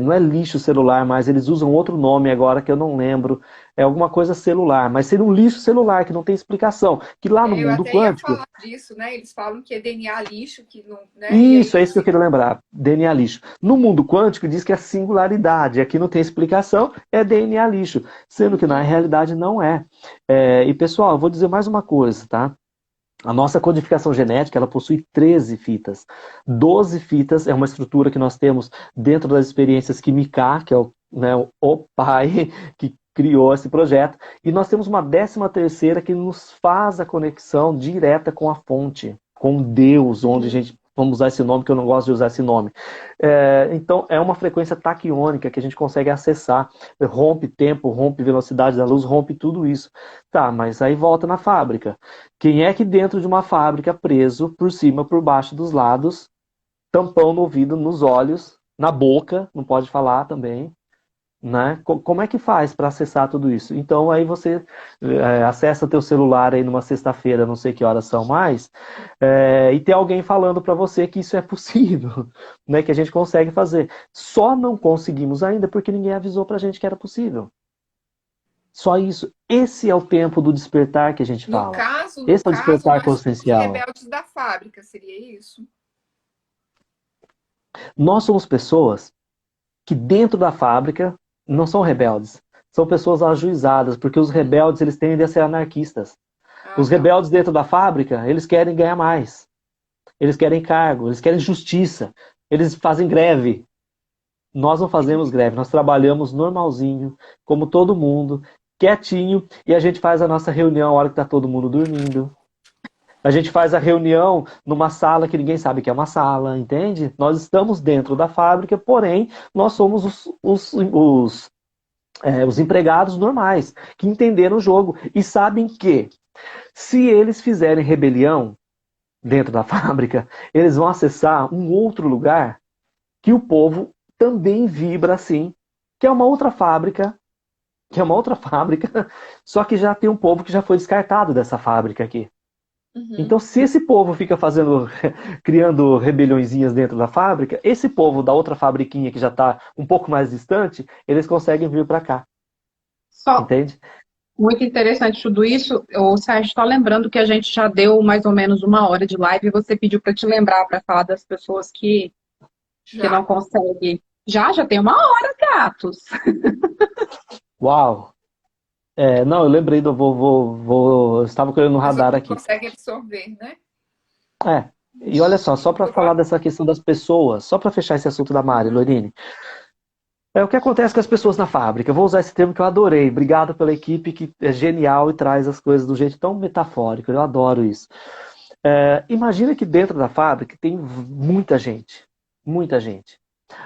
[SPEAKER 4] Não é lixo celular, mas eles usam outro nome agora que eu não lembro. É alguma coisa celular, mas seria um lixo celular que não tem explicação. Que lá no mundo quântico...
[SPEAKER 2] Eu até ia falar disso, né? Eles falam que é DNA lixo, que não... Né?
[SPEAKER 4] Isso, é isso que eu queria lembrar. DNA lixo. No mundo quântico diz que é singularidade. Aqui não tem explicação, é DNA lixo. Sendo que na realidade não é. E pessoal, eu vou dizer mais uma coisa, tá? A nossa codificação genética, ela possui 13 fitas. 12 fitas é uma estrutura que nós temos dentro das experiências Química, que é o pai que criou esse projeto. E nós temos uma 13ª que nos faz a conexão direta com a fonte, com Deus, onde a gente... Vamos usar esse nome, que eu não gosto de usar esse nome. Então, é uma frequência taquiônica que a gente consegue acessar. Rompe tempo, rompe velocidade da luz, rompe tudo isso. Tá, mas aí volta na fábrica. Quem é que dentro de uma fábrica, preso por cima, por baixo dos lados, tampão no ouvido, nos olhos, na boca, não pode falar também, né? Como é que faz para acessar tudo isso? Então aí você acessa teu celular aí numa sexta-feira, não sei que horas são mais, e tem alguém falando para você que isso é possível, né? Que a gente consegue fazer. Só não conseguimos ainda porque ninguém avisou pra gente que era possível. Só isso. Esse é o tempo do despertar que a gente fala. Esse é o despertar consciencial.
[SPEAKER 2] Os rebeldes da fábrica, seria isso?
[SPEAKER 4] Nós somos pessoas que dentro da fábrica não são rebeldes. São pessoas ajuizadas, porque os rebeldes eles tendem a ser anarquistas. Os rebeldes dentro da fábrica, eles querem ganhar mais. Eles querem cargo, eles querem justiça. Eles fazem greve. Nós não fazemos greve, nós trabalhamos normalzinho, como todo mundo, quietinho, e a gente faz a nossa reunião a hora que está todo mundo dormindo. A gente faz a reunião numa sala que ninguém sabe que é uma sala, entende? Nós estamos dentro da fábrica, porém, nós somos os empregados normais, que entenderam o jogo e sabem que, se eles fizerem rebelião dentro da fábrica, eles vão acessar um outro lugar que o povo também vibra assim, que é uma outra fábrica, só que já tem um povo que já foi descartado dessa fábrica aqui. Então, se esse povo fica criando rebeliõezinhas dentro da fábrica, esse povo da outra fabriquinha que já está um pouco mais distante, eles conseguem vir para cá. Entende?
[SPEAKER 3] Muito interessante tudo isso. Ô, Sérgio, só lembrando que a gente já deu mais ou menos 1 hora de live e você pediu para te lembrar, para falar das pessoas que não conseguem. Já tem 1 hora, gatos.
[SPEAKER 4] Uau! Não, eu lembrei eu estava colhendo no radar aqui.
[SPEAKER 2] Consegue absorver, né?
[SPEAKER 4] E olha só para falar dessa questão das pessoas, só para fechar esse assunto da Mari, Lorine. O que acontece com as pessoas na fábrica? Eu vou usar esse termo que eu adorei. Obrigado pela equipe que é genial e traz as coisas do jeito tão metafórico. Eu adoro isso. Imagina que dentro da fábrica tem muita gente. Muita gente.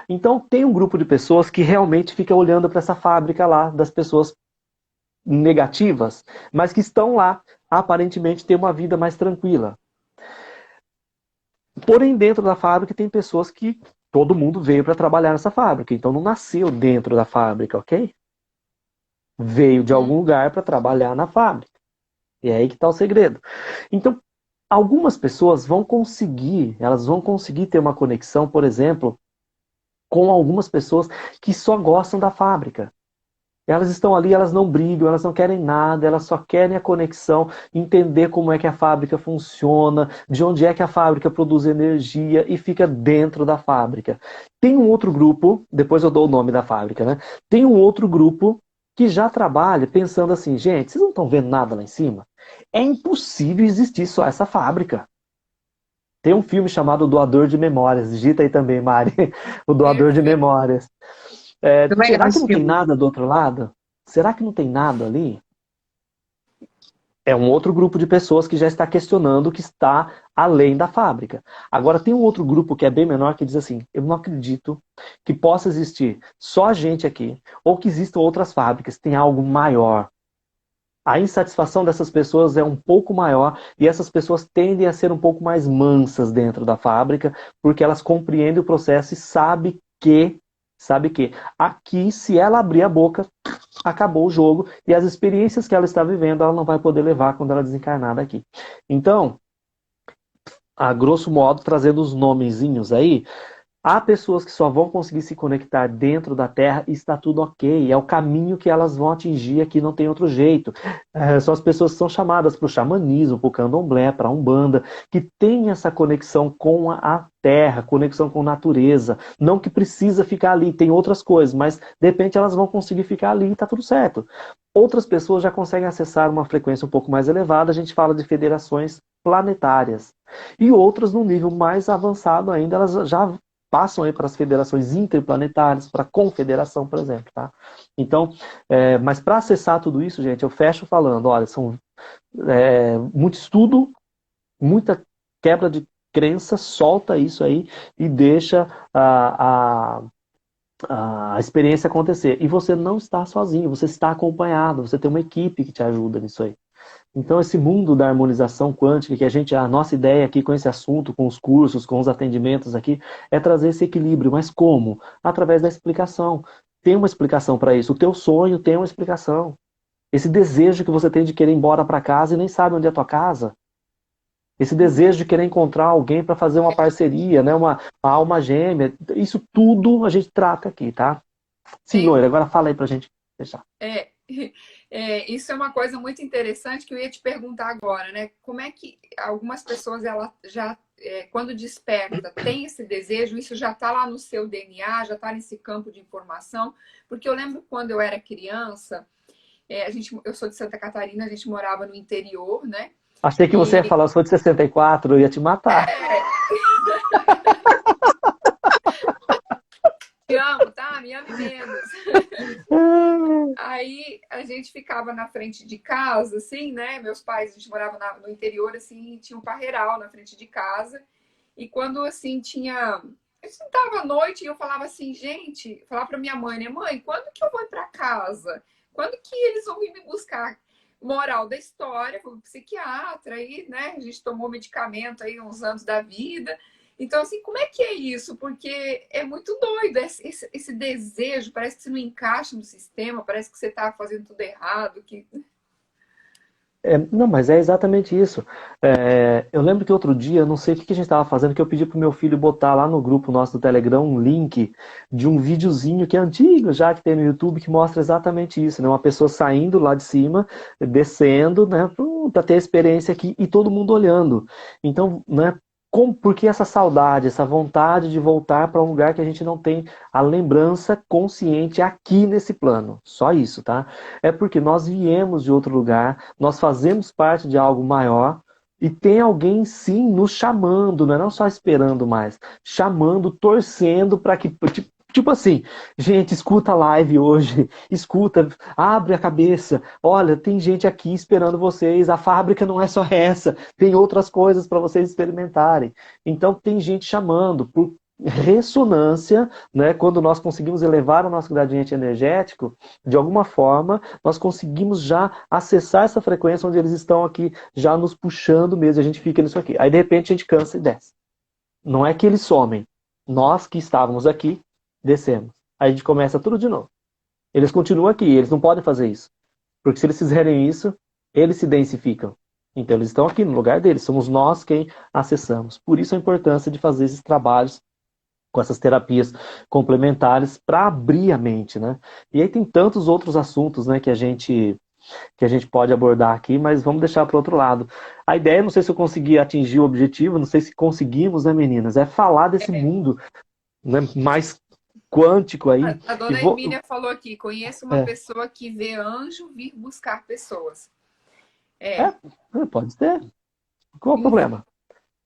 [SPEAKER 4] Então tem um grupo de pessoas que realmente fica olhando para essa fábrica lá, das pessoas negativas, mas que estão lá, aparentemente tem uma vida mais tranquila. Porém, dentro da fábrica tem pessoas que todo mundo veio para trabalhar nessa fábrica, então não nasceu dentro da fábrica, ok? Veio de algum lugar para trabalhar na fábrica. E é aí que está o segredo. Então, algumas pessoas vão conseguir ter uma conexão, por exemplo, com algumas pessoas que só gostam da fábrica. Elas estão ali, elas não brigam, elas não querem nada, elas só querem a conexão, entender como é que a fábrica funciona, de onde é que a fábrica produz energia e fica dentro da fábrica. Tem um outro grupo, depois eu dou o nome da fábrica, né? Tem um outro grupo que já trabalha pensando assim, gente, vocês não estão vendo nada lá em cima? É impossível existir só essa fábrica. Tem um filme chamado Doador de Memórias, digita aí também, Mari, o Doador de Memórias. Será que não tem nada do outro lado? Será que não tem nada ali? É um outro grupo de pessoas que já está questionando o que está além da fábrica. Agora tem um outro grupo que é bem menor que diz assim, eu não acredito que possa existir só a gente aqui, ou que existam outras fábricas, tem algo maior. A insatisfação dessas pessoas é um pouco maior e essas pessoas tendem a ser um pouco mais mansas dentro da fábrica, porque elas compreendem o processo e sabem que aqui, se ela abrir a boca, acabou o jogo e as experiências que ela está vivendo, ela não vai poder levar quando ela desencarnar daqui. Então, a grosso modo, trazendo os nomezinhos aí, há pessoas que só vão conseguir se conectar dentro da Terra e está tudo ok. É o caminho que elas vão atingir aqui, não tem outro jeito. São as pessoas que são chamadas para o xamanismo, para o candomblé, para a umbanda, que tem essa conexão com a Terra, conexão com a natureza. Não que precisa ficar ali, tem outras coisas, mas de repente elas vão conseguir ficar ali e está tudo certo. Outras pessoas já conseguem acessar uma frequência um pouco mais elevada, a gente fala de federações planetárias. E outras, num nível mais avançado ainda, elas já passam aí para as federações interplanetárias, para a confederação, por exemplo, tá? Então, mas para acessar tudo isso, gente, eu fecho falando, olha, são muito estudo, muita quebra de crença, solta isso aí e deixa a experiência acontecer. E você não está sozinho, você está acompanhado, você tem uma equipe que te ajuda nisso aí. Então esse mundo da harmonização quântica, que a nossa ideia aqui com esse assunto, com os cursos, com os atendimentos aqui, é trazer esse equilíbrio. Mas como? Através da explicação. Tem uma explicação para isso. O teu sonho tem uma explicação. Esse desejo que você tem de querer ir embora para casa e nem sabe onde é a tua casa. Esse desejo de querer encontrar alguém para fazer uma parceria, né? Uma alma gêmea. Isso tudo a gente trata aqui, tá? Sim, Loira, agora fala aí pra gente fechar.
[SPEAKER 2] Isso é uma coisa muito interessante que eu ia te perguntar agora, né? Como é que algumas pessoas, ela já, quando desperta, tem esse desejo, isso já está lá no seu DNA, já está nesse campo de informação? Porque eu lembro quando eu era criança, eu sou de Santa Catarina, a gente morava no interior, né?
[SPEAKER 4] Achei que você ia falar, eu sou de 64, eu ia te matar.
[SPEAKER 2] Te amo, tá? Me ame menos. Aí a gente ficava na frente de casa, assim, né? Meus pais, a gente morava no interior, assim, tinha um parreiral na frente de casa. E quando, assim, eu sentava à noite e eu falava assim, gente, falava pra minha mãe, né? Mãe, quando que eu vou pra casa? Quando que eles vão vir me buscar? Moral da história, fui psiquiatra, aí, né? A gente tomou medicamento aí uns anos da vida. Então, assim, como é que é isso? Porque é muito doido esse desejo, parece que você não encaixa no sistema, parece que você está fazendo tudo errado.
[SPEAKER 4] Não, mas é exatamente isso. Eu lembro que outro dia, não sei o que a gente estava fazendo, que eu pedi pro meu filho botar lá no grupo nosso do Telegram um link de um videozinho que é antigo já, que tem no YouTube, que mostra exatamente isso, né? Uma pessoa saindo lá de cima, descendo, né? Para ter a experiência aqui e todo mundo olhando. Então, né? Porque essa saudade, essa vontade de voltar para um lugar que a gente não tem a lembrança consciente aqui nesse plano. Só isso, tá? É porque nós viemos de outro lugar, nós fazemos parte de algo maior e tem alguém sim nos chamando, não é não só esperando mais, chamando, torcendo para que... Tipo assim, gente, escuta a live hoje, escuta, abre a cabeça, olha, tem gente aqui esperando vocês, a fábrica não é só essa, tem outras coisas para vocês experimentarem. Então tem gente chamando por ressonância, né? Quando nós conseguimos elevar o nosso gradiente energético, de alguma forma, nós conseguimos já acessar essa frequência onde eles estão aqui, já nos puxando mesmo, a gente fica nisso aqui. Aí de repente a gente cansa e desce. Não é que eles somem, nós que estávamos aqui, descemos. Aí a gente começa tudo de novo. Eles continuam aqui, eles não podem fazer isso. Porque se eles fizerem isso, eles se densificam. Então eles estão aqui no lugar deles, somos nós quem acessamos. Por isso a importância de fazer esses trabalhos com essas terapias complementares para abrir a mente, né? E aí tem tantos outros assuntos, né, que a gente pode abordar aqui, mas vamos deixar para o outro lado. A ideia, não sei se eu consegui atingir o objetivo, não sei se conseguimos, né, meninas? É falar desse mundo, né, mais quântico aí.
[SPEAKER 2] A dona Hermínia falou aqui, conheço uma pessoa que vê anjo vir buscar pessoas.
[SPEAKER 4] Pode ser. Qual é o problema?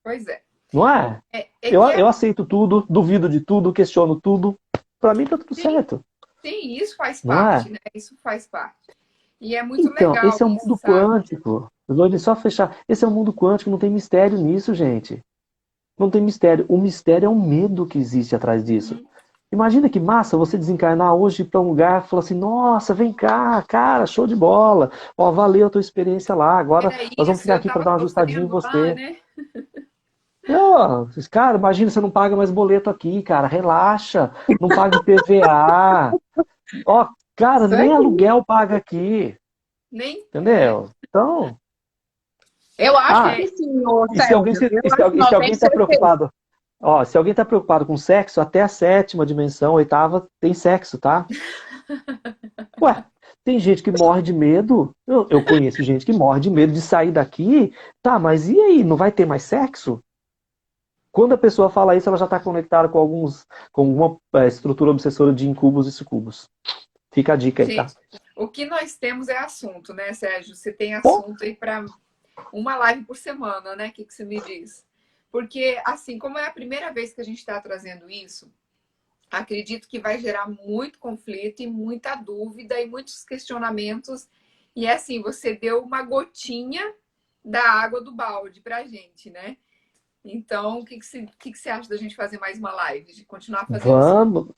[SPEAKER 2] Pois é.
[SPEAKER 4] Não é? Eu aceito tudo, duvido de tudo, questiono tudo. Para mim tá tudo certo.
[SPEAKER 2] Sim, isso faz parte, né? Isso faz parte. E é muito legal.
[SPEAKER 4] Então, esse é o mundo quântico. Eu vou só fechar. Esse é o mundo quântico, não tem mistério nisso, gente. Não tem mistério. O mistério é o medo que existe atrás disso. Imagina que massa você desencarnar hoje para um lugar e falar assim, nossa, vem cá, cara, show de bola. Ó, valeu a tua experiência lá. Agora nós vamos ficar aqui para dar uma ajustadinha em você. Lá, né? Cara, imagina, você não paga mais boleto aqui, cara. Relaxa. Não paga IPVA. Ó, cara, nem aluguel paga aqui.
[SPEAKER 2] Nem.
[SPEAKER 4] Entendeu? Então...
[SPEAKER 3] Eu acho que sim,
[SPEAKER 4] se alguém está preocupado... Ó, se alguém está preocupado com sexo, até a 7ª dimensão, 8ª, tem sexo, tá? Ué, tem gente que morre de medo. Eu conheço gente que morre de medo de sair daqui. Tá, mas e aí? Não vai ter mais sexo? Quando a pessoa fala isso, ela já está conectada com alguma estrutura obsessora de incubos e sucubos. Fica a dica aí, tá?
[SPEAKER 2] O que nós temos é assunto, né, Sérgio? Você tem assunto aí para uma live por semana, né? O que você me diz? Porque, assim, como é a primeira vez que a gente está trazendo isso, acredito que vai gerar muito conflito e muita dúvida e muitos questionamentos. E, assim, você deu uma gotinha da água do balde pra gente, né? Então, o que você acha da gente fazer mais uma live? De continuar fazendo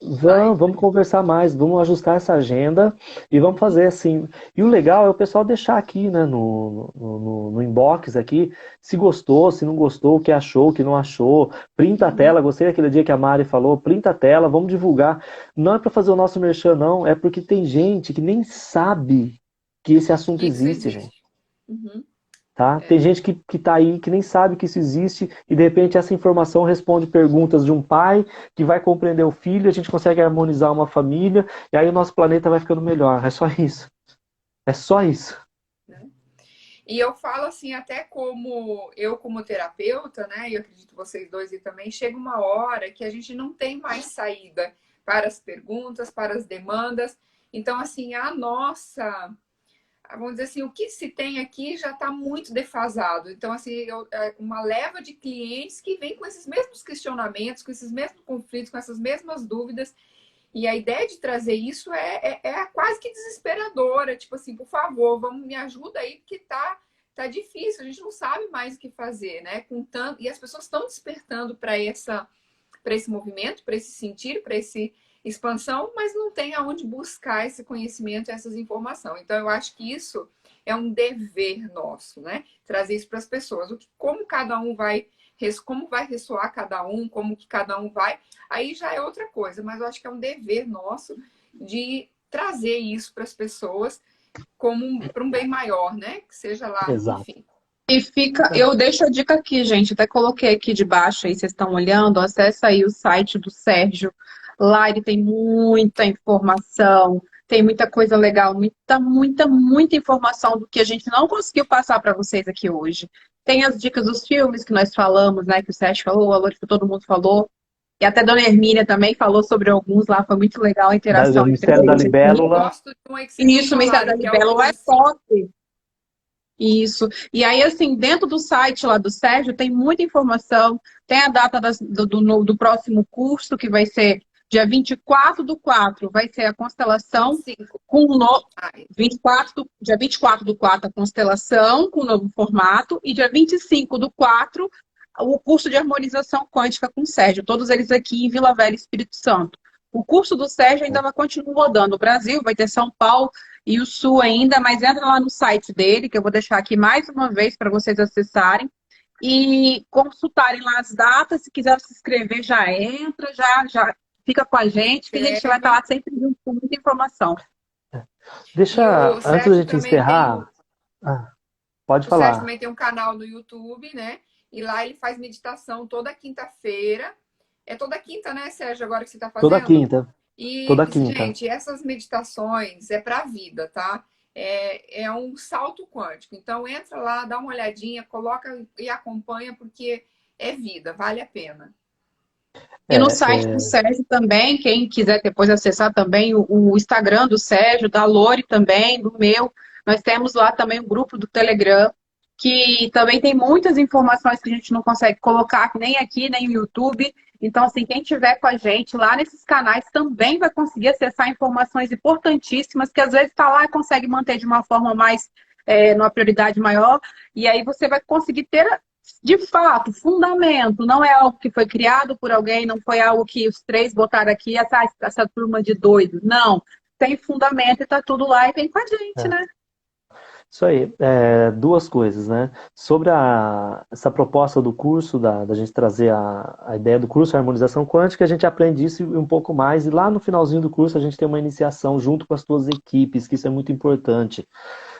[SPEAKER 4] Vamos conversar mais, vamos ajustar essa agenda e vamos fazer assim. E o legal é o pessoal deixar aqui, né, no inbox aqui, se gostou, se não gostou, o que achou, o que não achou. Printa a tela, gostei daquele dia que a Mari falou, printa a tela, vamos divulgar. Não é para fazer o nosso merchan, não, é porque tem gente que nem sabe que esse assunto existe, gente. Tá? Tem gente que tá aí, que nem sabe que isso existe, e de repente essa informação responde perguntas de um pai que vai compreender o filho, a gente consegue harmonizar uma família, e aí o nosso planeta vai ficando melhor. É só isso. É só isso.
[SPEAKER 2] E eu falo assim, até como terapeuta, né? E eu acredito vocês dois e também, chega uma hora que a gente não tem mais saída para as perguntas, para as demandas. Então, assim, vamos dizer assim, o que se tem aqui já está muito defasado. Então, assim, uma leva de clientes que vem com esses mesmos questionamentos, com esses mesmos conflitos, com essas mesmas dúvidas. E a ideia de trazer isso é quase que desesperadora. Tipo assim, por favor, me ajuda aí, porque tá difícil, a gente não sabe mais o que fazer, né? E as pessoas estão despertando para esse movimento, para esse sentir, para essa expansão, mas não tem aonde buscar esse conhecimento, essas informações. Então, eu acho que isso é um dever nosso, né? Trazer isso para as pessoas. Como cada um como vai ressoar cada um, como que cada um vai, aí já é outra coisa, mas eu acho que é um dever nosso de trazer isso para as pessoas para um bem maior, né? Que seja lá,
[SPEAKER 4] Exato.
[SPEAKER 2] enfim.
[SPEAKER 3] E eu deixo a dica aqui, gente, até coloquei aqui debaixo aí, vocês estão olhando, acessa aí o site do Sérgio. Lá ele tem muita informação, tem muita coisa legal, muita informação do que a gente não conseguiu passar para vocês aqui hoje. Tem as dicas dos filmes que nós falamos, né? Que o Sérgio falou, a Lore, que todo mundo falou. E até a Dona Hermínia também falou sobre alguns lá, foi muito legal a interação.
[SPEAKER 4] O Mistério da Libélula.
[SPEAKER 2] Eu gosto de uma que
[SPEAKER 3] Isso, o Mistério da Libélula é top. Isso. E aí, assim, dentro do site lá do Sérgio, tem muita informação. Tem a data do próximo curso, que vai ser dia 24/4, vai ser a constelação
[SPEAKER 2] 25.
[SPEAKER 3] Dia 24/4, a constelação com o novo formato. E dia 25/4, o curso de harmonização quântica com o Sérgio. Todos eles aqui em Vila Velha, Espírito Santo. O curso do Sérgio ainda vai continuar rodando. O Brasil vai ter São Paulo e o Sul ainda, mas entra lá no site dele, que eu vou deixar aqui mais uma vez para vocês acessarem e consultarem lá as datas. Se quiser se inscrever, já entra, já fica com a gente, que a gente vai estar lá sempre junto com muita informação.
[SPEAKER 4] Antes da gente encerrar, pode falar.
[SPEAKER 2] O Sérgio também tem um canal no YouTube, né? E lá ele faz meditação toda quinta-feira. É toda quinta, né, Sérgio, agora que você está fazendo?
[SPEAKER 4] Toda quinta.
[SPEAKER 2] E,
[SPEAKER 4] toda quinta.
[SPEAKER 2] Gente, essas meditações é para a vida, tá? É um salto quântico. Então, entra lá, dá uma olhadinha, coloca e acompanha, porque é vida, vale a pena.
[SPEAKER 3] E no site do Sérgio também, quem quiser depois acessar também o Instagram do Sérgio, da Lore também, do meu, nós temos lá também o grupo do Telegram, que também tem muitas informações que a gente não consegue colocar, nem aqui, nem no YouTube. Então, assim, quem tiver com a gente lá nesses canais também vai conseguir acessar informações importantíssimas, que às vezes está lá e consegue manter de uma forma mais, numa prioridade maior, e aí você vai conseguir ter, de fato, fundamento. Não é algo que foi criado por alguém, não foi algo que os três botaram aqui, essa turma de doidos. Não, tem fundamento e está tudo lá e vem com a gente, né?
[SPEAKER 4] Isso aí, duas coisas, né? Sobre essa proposta do curso, da gente trazer a ideia do curso, a harmonização quântica, a gente aprende isso um pouco mais, e lá no finalzinho do curso a gente tem uma iniciação junto com as tuas equipes, que isso é muito importante.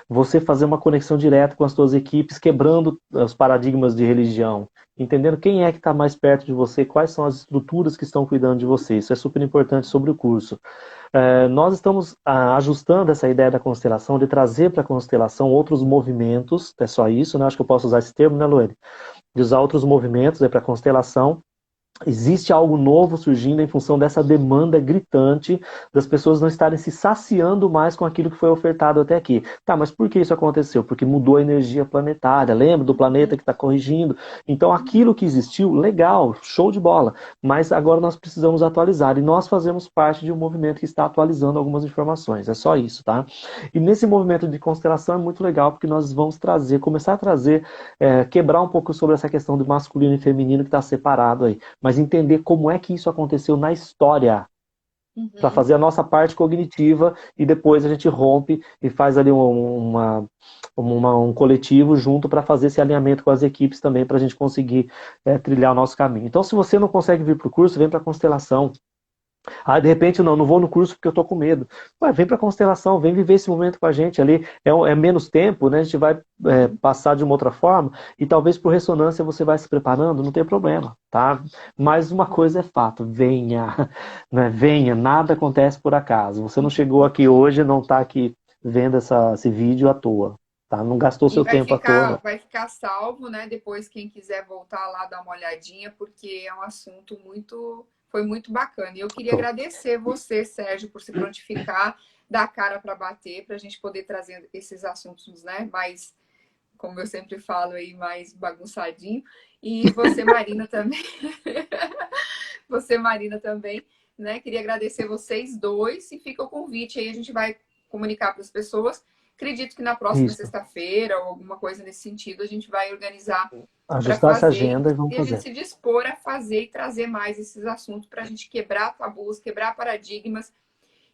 [SPEAKER 4] Você fazer uma conexão direta com as tuas equipes, quebrando os paradigmas de religião, entendendo quem é que está mais perto de você, quais são as estruturas que estão cuidando de você. Isso é super importante sobre o curso. Nós estamos ajustando essa ideia da constelação, de trazer para a constelação outros movimentos, é só isso, né? Acho que eu posso usar esse termo, né, Luane? De usar outros movimentos para a constelação. Existe algo novo surgindo em função dessa demanda gritante das pessoas não estarem se saciando mais com aquilo que foi ofertado até aqui. Tá, mas por que isso aconteceu? Porque mudou a energia planetária, lembra do planeta que está corrigindo? Então aquilo que existiu, legal, show de bola, mas agora nós precisamos atualizar, e nós fazemos parte de um movimento que está atualizando algumas informações, é só isso, tá? E nesse movimento de constelação é muito legal, porque nós vamos começar a trazer, quebrar um pouco sobre essa questão do masculino e feminino que está separado aí, mas entender como é que isso aconteceu na história, para fazer a nossa parte cognitiva, e depois a gente rompe e faz ali um coletivo junto para fazer esse alinhamento com as equipes também, para a gente conseguir trilhar o nosso caminho. Então, se você não consegue vir para o curso, vem para a constelação. De repente, não vou no curso porque eu tô com medo. Vem para a constelação, vem viver esse momento com a gente ali. É menos tempo, né? A gente vai passar de uma outra forma, e talvez por ressonância você vai se preparando, não tem problema, tá? Mas uma coisa é fato, venha, né? Venha, nada acontece por acaso. Você não chegou aqui hoje, não está aqui vendo esse vídeo à toa, tá? Não gastou seu tempo à toa.
[SPEAKER 2] Vai ficar salvo, né? Depois quem quiser voltar lá, dar uma olhadinha, porque é um assunto foi muito bacana. E eu queria agradecer você, Sérgio, por se prontificar, dar a cara para bater, para a gente poder trazer esses assuntos, né? Mais, como eu sempre falo aí, mais bagunçadinho. E você, Marina, também. Você, Marina, também, né? Queria agradecer vocês dois e fica o convite aí, a gente vai comunicar para as pessoas. Acredito que na próxima sexta-feira ou alguma coisa nesse sentido, a gente vai organizar,
[SPEAKER 4] ajustar essa agenda e vamos fazer.
[SPEAKER 2] E a gente se dispor a fazer e trazer mais esses assuntos para a gente quebrar tabus, quebrar paradigmas.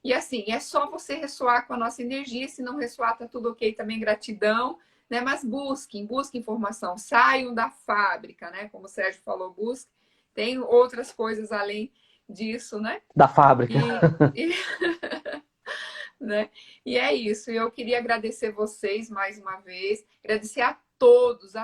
[SPEAKER 2] E assim, é só você ressoar com a nossa energia, se não ressoar, tá tudo ok também, gratidão, né? Mas busquem informação, saiam da fábrica, né? Como o Sérgio falou, busquem. Tem outras coisas além disso, né?
[SPEAKER 4] Da fábrica.
[SPEAKER 2] Né? E é isso. Eu queria agradecer vocês mais uma vez, agradecer a todos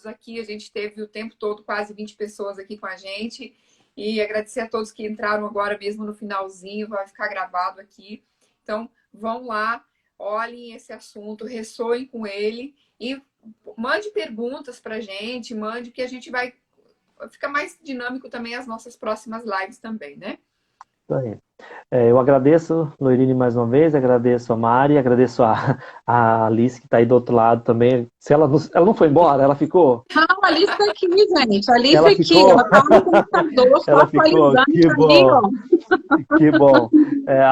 [SPEAKER 2] aqui. A gente teve o tempo todo quase 20 pessoas aqui com a gente. E agradecer a todos que entraram agora mesmo no finalzinho, vai ficar gravado aqui. Então, vão lá, olhem esse assunto, ressoem com ele e mande perguntas pra gente, mande que a gente vai ficar mais dinâmico também as nossas próximas lives também, né?
[SPEAKER 4] Isso aí. Eu agradeço, Loirine, mais uma vez, agradeço a Mari, agradeço a Alice, que está aí do outro lado também. Se ela não foi embora, ela ficou?
[SPEAKER 3] Não, a Alice está aqui, gente. A Alice
[SPEAKER 4] ela
[SPEAKER 3] aqui,
[SPEAKER 4] ficou...
[SPEAKER 3] ela está no computador, só atualizando.
[SPEAKER 4] Que bom. Que bom.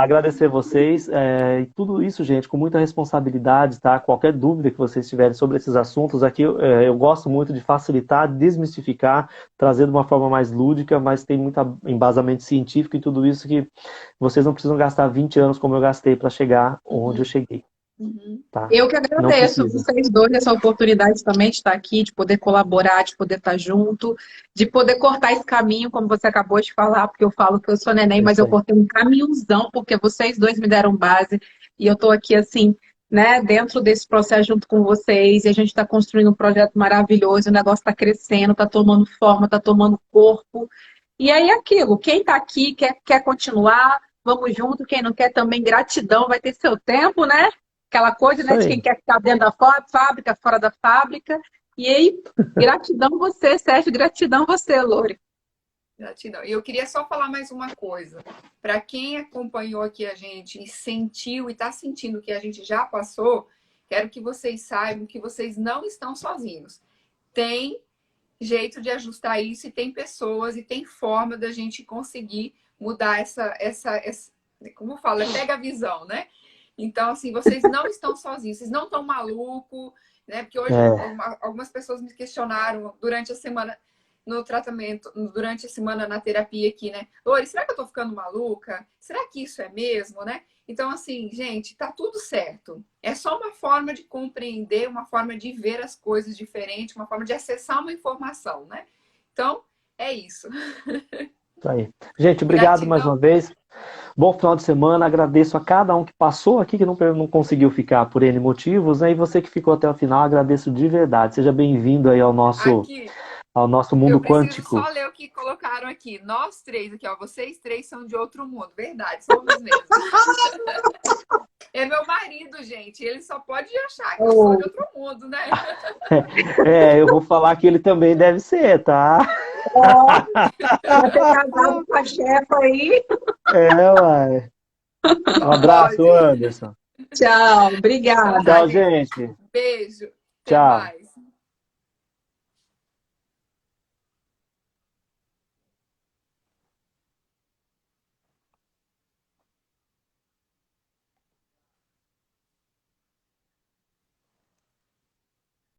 [SPEAKER 4] Agradecer vocês. E tudo isso, gente, com muita responsabilidade, tá? Qualquer dúvida que vocês tiverem sobre esses assuntos aqui, eu gosto muito de facilitar, desmistificar, trazer de uma forma mais lúdica, mas tem muito embasamento científico e tudo isso que vocês não precisam gastar 20 anos como eu gastei para chegar onde eu cheguei. Tá?
[SPEAKER 3] Eu que agradeço vocês dois essa oportunidade também de estar aqui, de poder colaborar, de poder estar junto, de poder cortar esse caminho, como você acabou de falar, porque eu falo que eu sou neném, mas eu cortei um caminhozão, porque vocês dois me deram base, e eu estou aqui assim, né, dentro desse processo junto com vocês, e a gente está construindo um projeto maravilhoso, o negócio está crescendo, está tomando forma, está tomando corpo, e aí aquilo, quem está aqui quer continuar, vamos junto, quem não quer também, gratidão, vai ter seu tempo, né? Aquela coisa, né, de quem quer ficar dentro da fábrica, fora da fábrica. E aí, gratidão você, Sérgio, gratidão você, Lore.
[SPEAKER 2] Gratidão. E eu queria só falar mais uma coisa. Para quem acompanhou aqui a gente e sentiu e está sentindo que a gente já passou, quero que vocês saibam que vocês não estão sozinhos. Tem jeito de ajustar isso e tem pessoas e tem forma da gente conseguir mudar essa como fala, pega a visão, né? Então, assim, vocês não estão sozinhos, vocês não estão malucos, né? Porque hoje algumas pessoas me questionaram durante a semana no tratamento, durante a semana na terapia aqui, né? Lore, será que eu tô ficando maluca? Será que isso é mesmo, né? Então, assim, gente, tá tudo certo. É só uma forma de compreender, uma forma de ver as coisas diferente, uma forma de acessar uma informação, né? Então, é isso.
[SPEAKER 4] Isso aí. Gente, obrigado mais uma vez. Bom final de semana, agradeço a cada um que passou aqui, que não conseguiu ficar por N motivos, né? E você que ficou até o final, agradeço de verdade. Seja bem-vindo aí ao nosso mundo quântico.
[SPEAKER 2] Eu preciso só ler o que colocaram aqui. Nós três aqui, ó, vocês três são de outro mundo. Verdade, somos mesmo. É meu marido, gente. Ele só pode achar que eu sou de outro mundo, né?
[SPEAKER 4] Eu vou falar que ele também deve ser, tá?
[SPEAKER 3] Vai ter casado com a chefa aí.
[SPEAKER 4] Uai. Um abraço, Anderson.
[SPEAKER 3] Tchau, obrigada.
[SPEAKER 4] Tchau, gente.
[SPEAKER 2] Beijo.
[SPEAKER 4] Tchau.
[SPEAKER 2] Até mais.